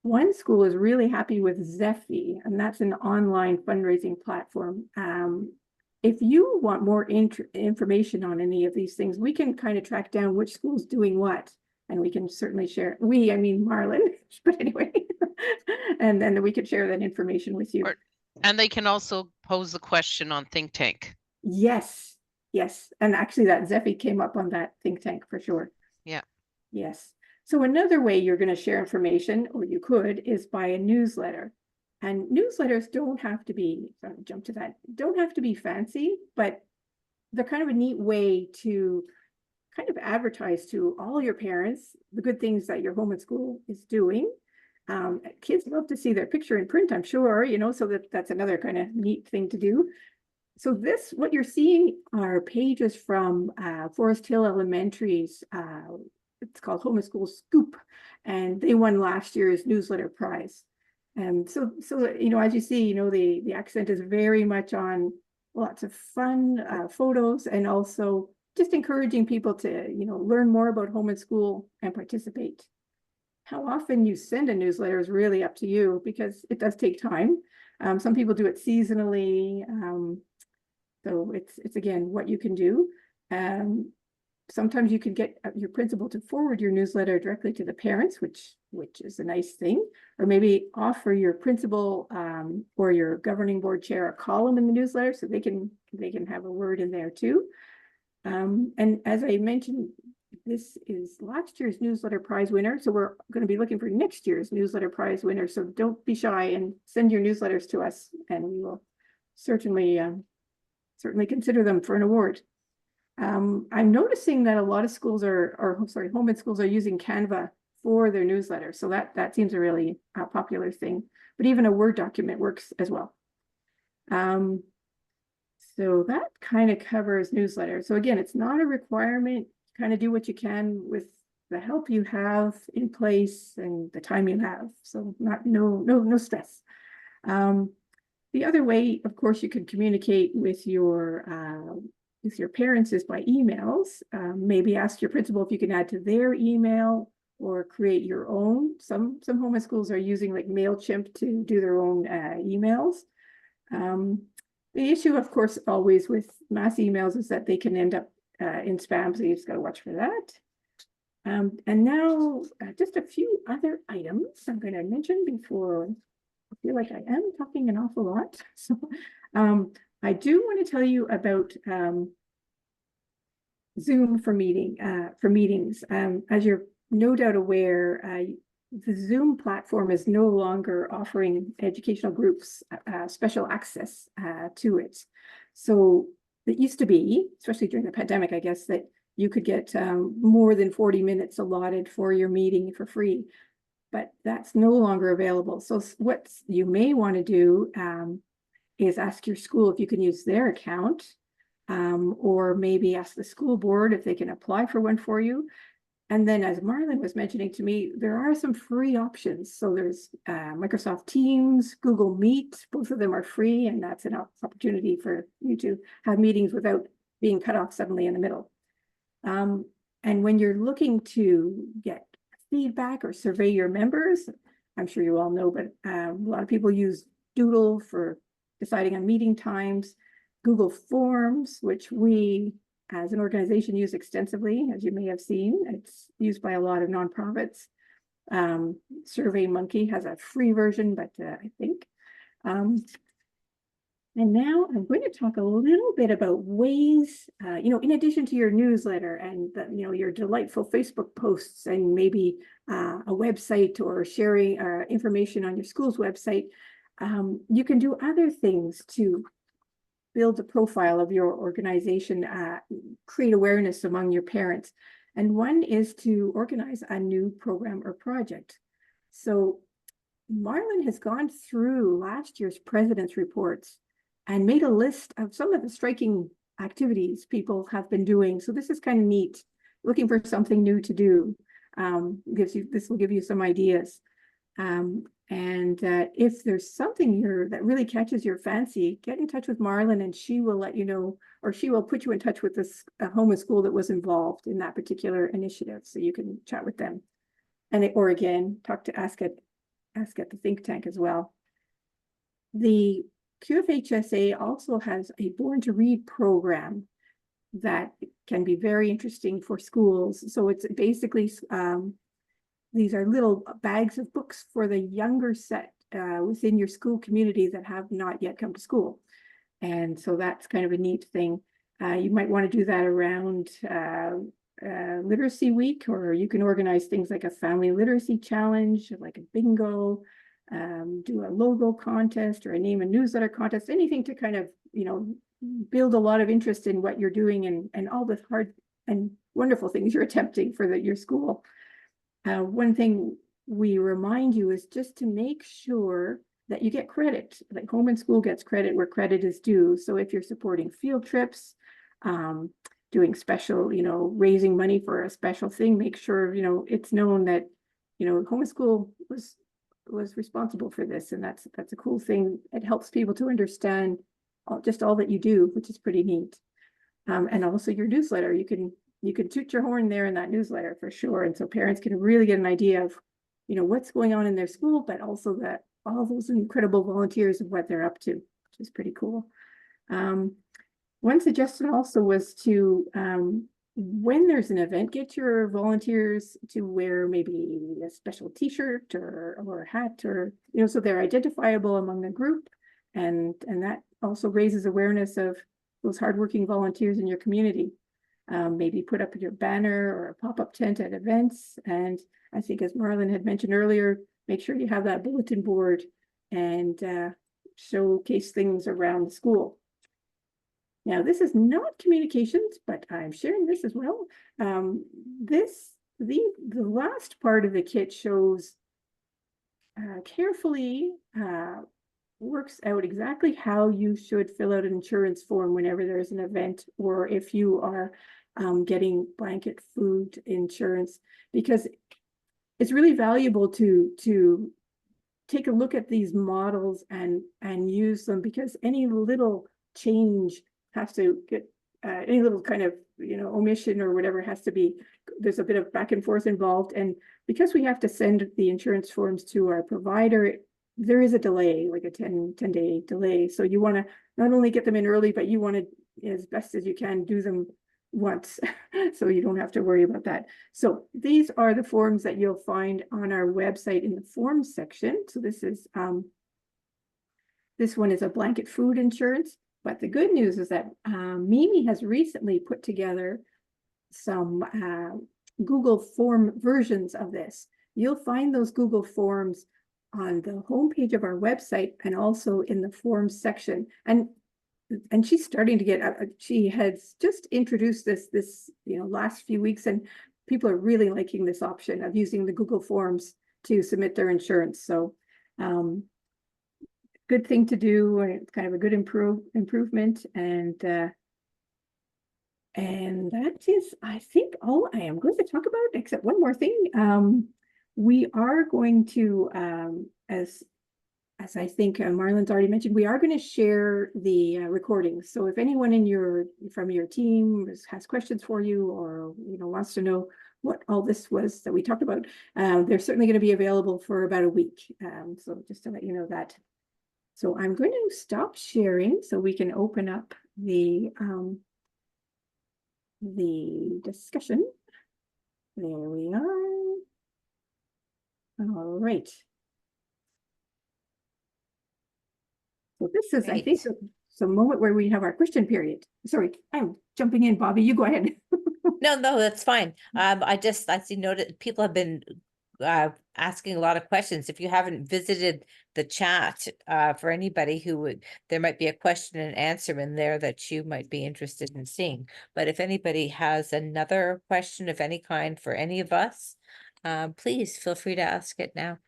One school is really happy with Zephy, and that's an online fundraising platform. If you want more information on any of these things, we can kind of track down which school's doing what, and we can certainly share. I mean Marlon, but anyway, and then we could share that information with you. And they can also pose the question on Think Tank. Yes, and actually that Zephy came up on that Think Tank for sure. Yeah. Yes. So another way you're going to share information, or you could, is by a newsletter. And newsletters don't have to be, jump to that, don't have to be fancy, but they're kind of a neat way to kind of advertise to all your parents the good things that your home school is doing. Kids love to see their picture in print, I'm sure, so that's another kind of neat thing to do. So what you're seeing are pages from Forest Hill Elementary's, it's called Homeschool Scoop, and they won last year's newsletter prize. And so as you see, the accent is very much on lots of fun photos, and also just encouraging people to, learn more about home and school and participate. How often you send a newsletter is really up to you, because it does take time. Some people do it seasonally. So it's again, what you can do. Sometimes you can get your principal to forward your newsletter directly to the parents, which is a nice thing, or maybe offer your principal or your governing board chair a column in the newsletter, so they can have a word in there too. And as I mentioned, this is last year's newsletter prize winner, so we're going to be looking for next year's newsletter prize winner. So don't be shy and send your newsletters to us, and we will certainly consider them for an award. I'm noticing that a lot of schools home ed schools are using Canva for their newsletter. So that seems a really popular thing, but even a Word document works as well. So that kind of covers newsletters. So again, it's not a requirement. Kind of do what you can with the help you have in place and the time you have. So no stress. The other way, of course, you can communicate with your parents is by emails. Maybe ask your principal if you can add to their email or create your own. Some home schools are using like MailChimp to do their own emails. The issue, of course, always with mass emails is that they can end up in spam, so you just got to watch for that. And now just a few other items I'm going to mention before I feel like I am talking an awful lot. So I do want to tell you about Zoom for meetings. As you're no doubt aware, the Zoom platform is no longer offering educational groups special access to it. So it used to be, especially during the pandemic, I guess, that you could get more than 40 minutes allotted for your meeting for free, but that's no longer available. So what you may want to do is ask your school if you can use their account, or maybe ask the school board if they can apply for one for you. And then, as Marlon was mentioning to me, there are some free options. So there's Microsoft Teams, Google Meet, both of them are free, and that's an opportunity for you to have meetings without being cut off suddenly in the middle. And when you're looking to get feedback or survey your members, I'm sure you all know, but a lot of people use Doodle for deciding on meeting times, Google Forms, which we as an organization use extensively, as you may have seen. It's used by a lot of nonprofits. SurveyMonkey has a free version, but I think. And now I'm going to talk a little bit about ways, in addition to your newsletter and your delightful Facebook posts and maybe a website or sharing information on your school's website, you can do other things to build a profile of your organization, create awareness among your parents. And one is to organize a new program or project. So Marlon has gone through last year's president's reports and made a list of some of the striking activities people have been doing. So this is kind of neat, looking for something new to do. This will give you some ideas. And if there's something that really catches your fancy, get in touch with Marlon and she will let you know, or she will put you in touch with this home school that was involved in that particular initiative, so you can chat with them. Or again, ask at the think tank as well. The QFHSA also has a Born to Read program that can be very interesting for schools. So it's basically these are little bags of books for the younger set within your school community that have not yet come to school. And so that's kind of a neat thing. You might want to do that around Literacy Week, or you can organize things like a family literacy challenge, like a bingo, do a logo contest or a name and newsletter contest, anything to kind of, build a lot of interest in what you're doing and all the hard and wonderful things you're attempting for your school. One thing we remind you is just to make sure that you get credit, like home and school gets credit where credit is due. So if you're supporting field trips, doing special, raising money for a special thing, make sure, it's known that, home and school was responsible for this. And that's a cool thing. It helps people to understand just all that you do, which is pretty neat. And also your newsletter, you can toot your horn there in that newsletter for sure. And so parents can really get an idea of, what's going on in their school, but also that all those incredible volunteers of what they're up to, which is pretty cool. One suggestion also was to, when there's an event, get your volunteers to wear maybe a special t-shirt or a hat, or, so they're identifiable among the group. And that also raises awareness of those hardworking volunteers in your community. Maybe put up your banner or a pop-up tent at events. And I think, as Marlon had mentioned earlier, make sure you have that bulletin board and showcase things around the school. Now, this is not communications, but I'm sharing this as well. The last part of the kit shows carefully works out exactly how you should fill out an insurance form whenever there's an event, or if you are getting blanket food insurance, because it's really valuable to take a look at these models and use them, because any little change has to get any little kind of omission or whatever has to be, there's a bit of back and forth involved. And because we have to send the insurance forms to our provider, there is a delay, like a 10-day delay. So you want to not only get them in early, but you want to, as best as you can, do them once so you don't have to worry about that. So these are the forms that you'll find on our website in the forms section. So this one is a blanket food insurance. But the good news is that Mimi has recently put together some Google form versions of this. You'll find those Google Forms on the homepage of our website and also in the forms section. And she's starting to get, she has just introduced this last few weeks, and people are really liking this option of using the Google Forms to submit their insurance. So good thing to do, and it's kind of a good improvement. And that is, I think, all I am going to talk about, except one more thing. We are going to, as I think Marlon's already mentioned, we are going to share the recordings. So if anyone from your team has questions for you, or wants to know what all this was that we talked about, they're certainly going to be available for about a week. So just to let you know that. So I'm going to stop sharing so we can open up the discussion. There we are. All right. So this is, I think, the moment where we have our question period. Sorry, I'm jumping in, Bobby. You go ahead. No, that's fine. I see noted people have been asking a lot of questions. If you haven't visited the chat, for anybody there might be a question and answer in there that you might be interested in seeing. But if anybody has another question of any kind for any of us, please feel free to ask it now.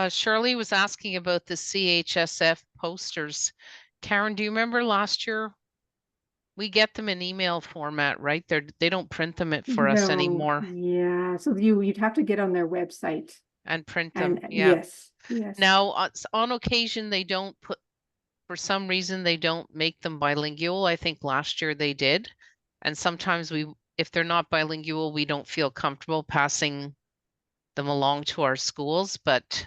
Shirley was asking about the CHSF posters. Karen, do you remember last year? We get them in email format, right? They don't print them for us anymore. Yeah, so you'd have to get on their website and print them. Yeah. Yes. Now, on occasion, they don't for some reason, they don't make them bilingual. I think last year they did. And sometimes if they're not bilingual, we don't feel comfortable passing them along to our schools. But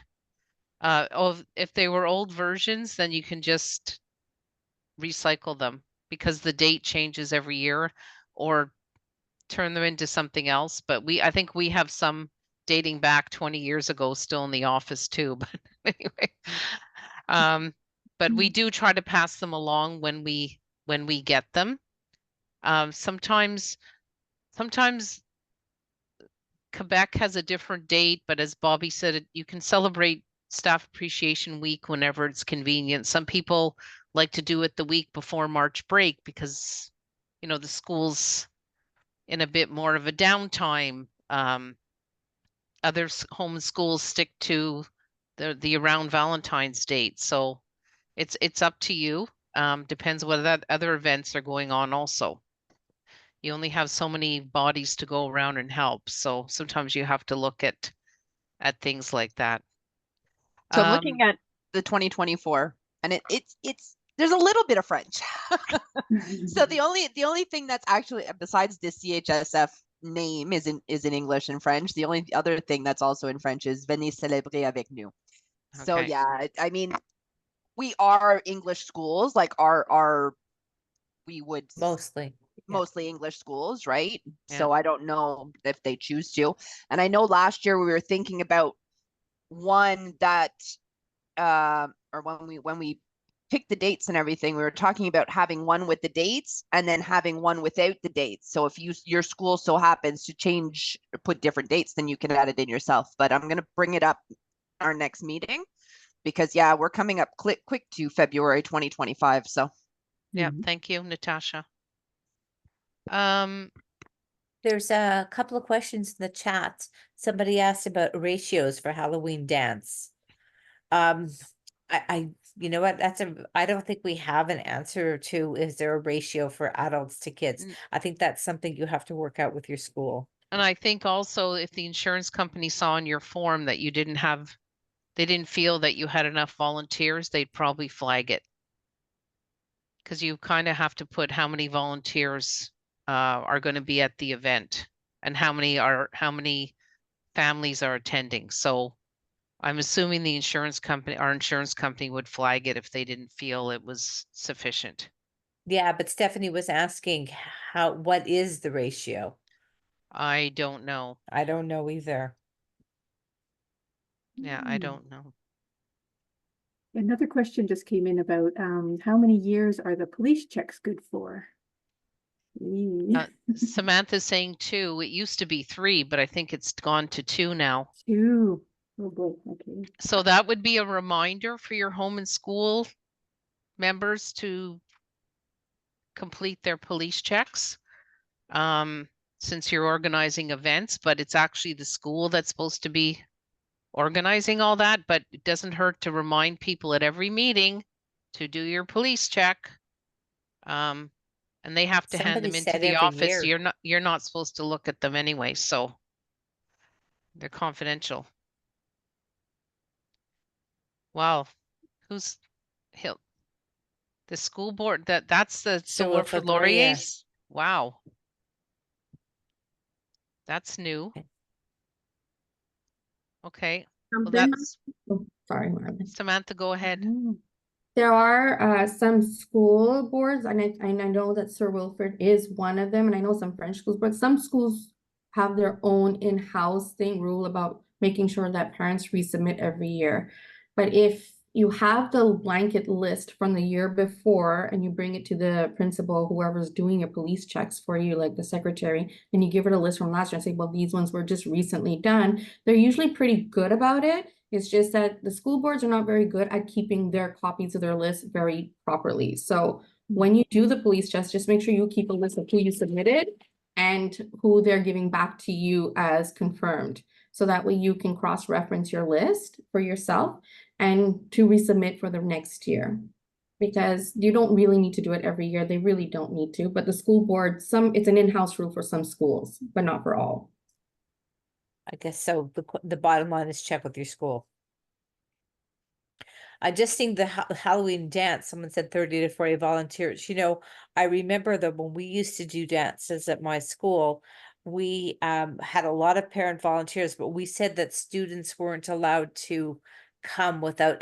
if they were old versions, then you can just recycle them, because the date changes every year, or turn them into something else. But I think we have some dating back 20 years ago still in the office too. But anyway, but we do try to pass them along when we get them. Sometimes Quebec has a different date, but as Bobby said, you can celebrate Staff Appreciation Week whenever it's convenient. Some people like to do it the week before March break, because the schools in a bit more of a downtime. Other homeschools stick to the around Valentine's date. So it's up to you. Depends what that other events are going on also. You only have so many bodies to go around and help. So sometimes you have to look at things like that. So I'm looking at the 2024, and it's there's a little bit of French. So the only thing that's actually besides the CHSF name is in English and French. The only other thing that's also in French is Venez célébrer avec nous. So Okay. yeah, I mean, we are English schools, like our we would Mostly. Yeah. mostly English schools, right? Yeah. So I don't know if they choose to. And I know last year we were thinking about one that or when we picked the dates and everything, we were talking about having one with the dates and then having one without the dates. So if your school so happens to change or put different dates, then you can add it in yourself. But I'm gonna bring it up our next meeting because yeah, we're coming up quick to February 2025. So Yeah, thank you, Natasha. There's a couple of questions in the chat. Somebody asked about ratios for Halloween dance. You know what, I don't think we have an answer to, is there a ratio for adults to kids? N- I think that's something you have to work out with your school. And I think also if the insurance company saw in your form that they didn't feel that you had enough volunteers, they'd probably flag it. Because you kind of have to put how many volunteers are going to be at the event and how many families are attending. So I'm assuming our insurance company would flag it if they didn't feel it was sufficient. Yeah, but Stephanie was asking what is the ratio? I don't know. I don't know either. Yeah, I don't know. Another question just came in about how many years are the police checks good for? Samantha's saying 2. It used to be 3, but I think it's gone to 2 now. 2. Oh boy, okay. So that would be a reminder for your home and school members to complete their police checks. Since you're organizing events, but it's actually the school that's supposed to be organizing all that, but it doesn't hurt to remind people at every meeting to do your police check. And they have to hand Somebody them into said the every office. year. You're not supposed to look at them anyway, so they're confidential. Wow, who's Hill? The school board that's the Sir Wilfrid Wilfrid Laurier. Laurier's? Wow. That's new. Okay. Well, There that's oh, sorry, Marlon. Samantha, go ahead. There are some school boards, and I know that Sir Wilfrid is one of them, and I know some French schools, but some schools have their own in-house rule about making sure that parents resubmit every year. But if you have the blanket list from the year before and you bring it to the principal, whoever's doing your police checks for you, like the secretary, and you give it a list from last year and say, well, these ones were just recently done, they're usually pretty good about it. It's just that the school boards are not very good at keeping their copies of their list very properly. So when you do the police checks, just make sure you keep a list of who you submitted and who they're giving back to you as confirmed. So that way you can cross-reference your list for yourself and to resubmit for the next year. Because you don't really need to do it every year. They really don't need to. But the school board, it's an in-house rule for some schools, but not for all. I guess so. The bottom line is check with your school. I just seen the Halloween dance. Someone said 30 to 40 volunteers. You know, I remember that when we used to do dances at my school, we had a lot of parent volunteers, but we said that students weren't allowed to come without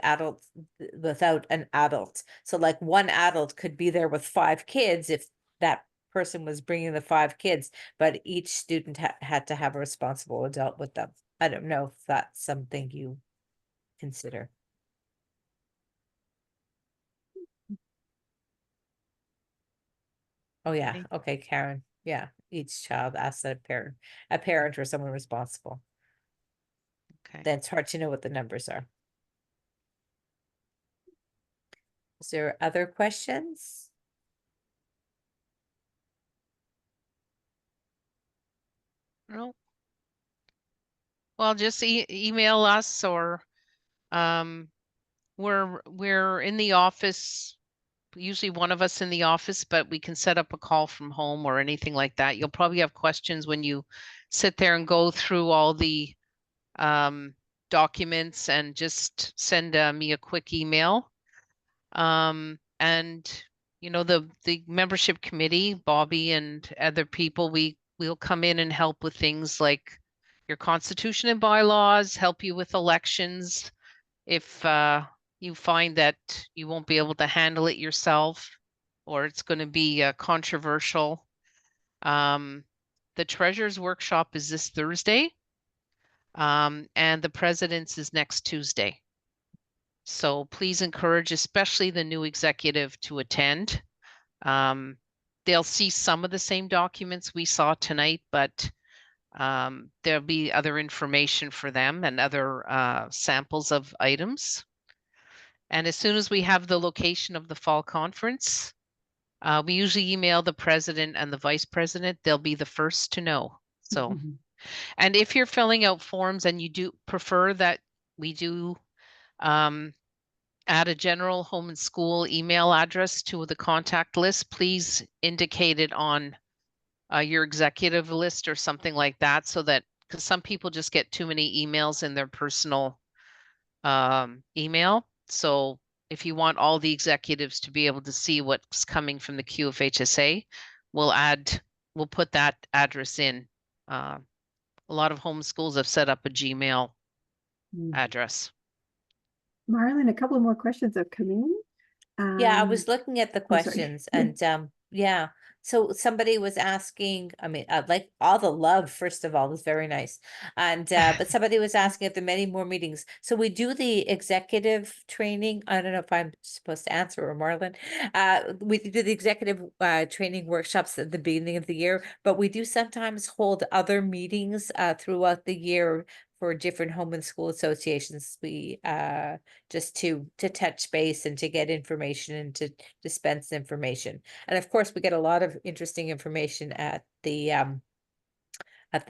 an adult. So like one adult could be there with 5 kids if that person was bringing the 5 kids, but each student had to have a responsible adult with them. I don't know if that's something you consider. Oh, yeah. Okay. Okay, Karen. Yeah, each child asks a parent or someone responsible. Okay. Then it's hard to know what the numbers are. Is there other questions? No. Well, just email us, or we're in the office, usually one of us in the office, but we can set up a call from home or anything like that. You'll probably have questions when you sit there and go through all the documents, and just send me a quick email. And the membership committee, Bobby and other people, we'll come in and help with things like your constitution and bylaws, help you with elections if you find that you won't be able to handle it yourself, or it's going to be controversial. The treasurer's workshop is this Thursday, and the president's is next Tuesday. So please encourage, especially the new executive, to attend. They'll see some of the same documents we saw tonight, but there'll be other information for them and other samples of items. And as soon as we have the location of the fall conference, we usually email the president and the vice president. They'll be the first to know. So, and if you're filling out forms and you do prefer that we do add a general home and school email address to the contact list, please indicate it on your executive list or something like that, so that, because some people just get too many emails in their personal email. So if you want all the executives to be able to see what's coming from the QFHSA, we'll put that address in. A lot of homeschools have set up a Gmail address. Marlon, a couple more questions have come in. Yeah, I was looking at the oh, sorry. questions, and yeah. So somebody was asking, I mean, like, all the love, first of all, was very nice. And but somebody was asking if there are many more meetings. So we do the executive training. I don't know if I'm supposed to answer, or Marlon. We do the executive training workshops at the beginning of the year, but we do sometimes hold other meetings throughout the year for different home and school associations. We just to touch base and to get information and to dispense information. And of course, we get a lot of interesting information at the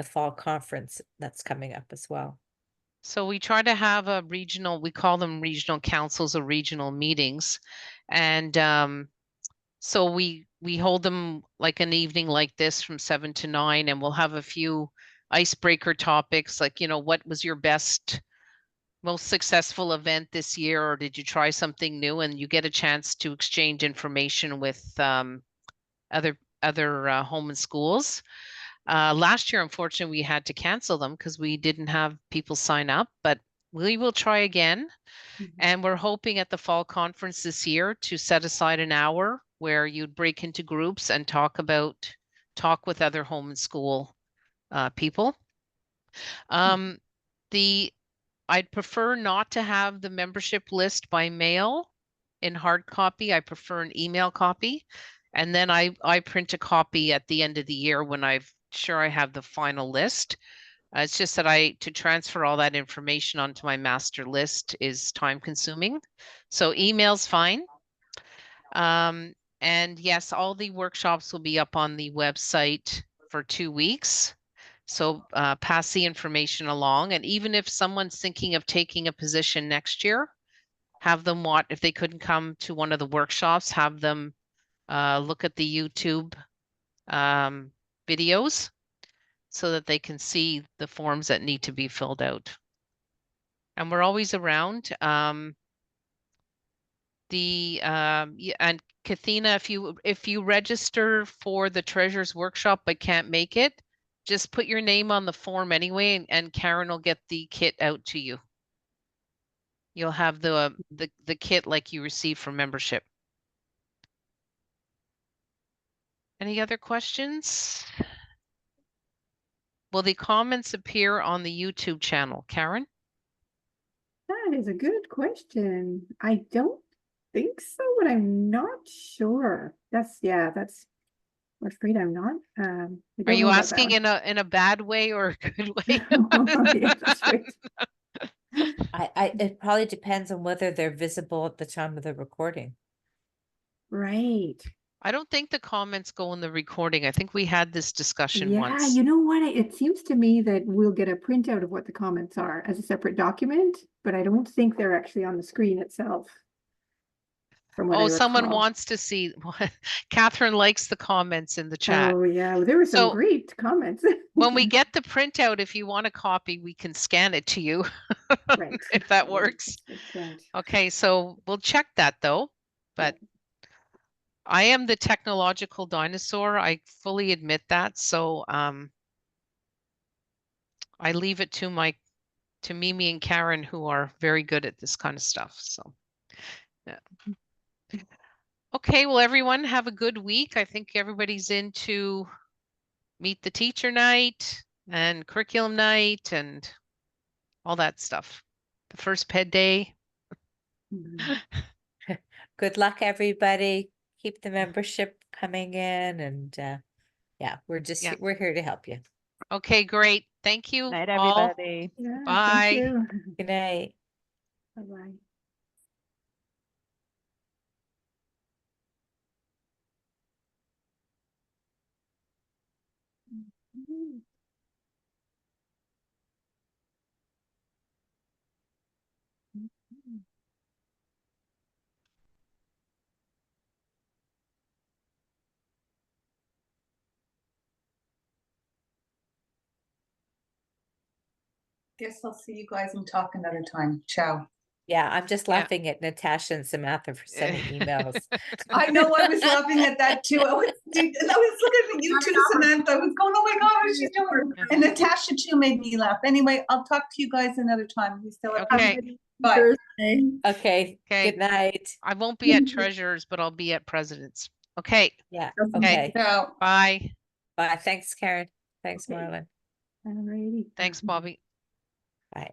fall conference that's coming up as well. So we try to have a regional, we call them regional councils or regional meetings. And so we hold them like an evening like this from 7 to 9, and we'll have a few icebreaker topics, like, what was your most successful event this year, or did you try something new? And you get a chance to exchange information with other home and schools. Last year, unfortunately, we had to cancel them because we didn't have people sign up, but we will try again. And we're hoping at the fall conference this year to set aside an hour where you'd break into groups and talk with other home and school people. I'd prefer not to have the membership list by mail in hard copy. I prefer an email copy. And then I print a copy at the end of the year when I'm sure I have the final list. It's just that to transfer all that information onto my master list is time consuming. So email's fine. And yes, all the workshops will be up on the website for 2 weeks. So pass the information along. And even if someone's thinking of taking a position next year, have them watch. If they couldn't come to one of the workshops, have them look at the YouTube videos so that they can see the forms that need to be filled out. And we're always around. And Kathina, if you register for the treasurer's workshop but can't make it, just put your name on the form anyway, and Karen will get the kit out to you. You'll have the kit like you received for membership. Any other questions? Will the comments appear on the YouTube channel, Karen? That is a good question. I don't think so, but I'm not sure. I'm afraid I'm not. Are you asking in a bad way or a good way? Yeah, that's right. It probably depends on whether they're visible at the time of the recording. Right. I don't think the comments go in the recording. I think we had this discussion Yeah, once. you know what? It seems to me that we'll get a printout of what the comments are as a separate document, but I don't think they're actually on the screen itself. From what I Oh, someone recall. wants to see. Catherine likes the comments in the chat. Oh, yeah, well, there were some So great comments. when we get the printout, if you want a copy, we can scan it to you Right. if that Right. works. Good point. Okay, so we'll check that though. But I am the technological dinosaur. I fully admit that. So I leave it to Mimi and Karen, who are very good at this kind of stuff. So yeah. Okay, well, everyone have a good week. I think everybody's into meet the teacher night and curriculum night and all that stuff. The first ped day. Mhm. Good luck, everybody. Keep the membership coming in and yeah, Yeah. we're here to help you. Okay, great. Thank you Night, all. everybody. Yeah, Bye. thank you. Good night. Bye-bye. Mhm. Mhm. Guess I'll see you guys and talk another time. Ciao. Yeah, I'm just Yeah. laughing at Natasha and Samantha for sending emails. I know I was laughing at that too. I was looking at you too, Samantha. I was going, oh my God, what's she doing? And Natasha too made me laugh. Anyway, I'll talk to you guys another time. We still have. Okay. Bye. Thursday. Okay, Okay. good night. I won't be at treasurers, but I'll be at presidents. Okay. Yeah, Okay. okay. Ciao. Bye. Bye. Thanks, Karen. Thanks, Okay. Marlon. Alrighty. Thanks, Bobby. Bye.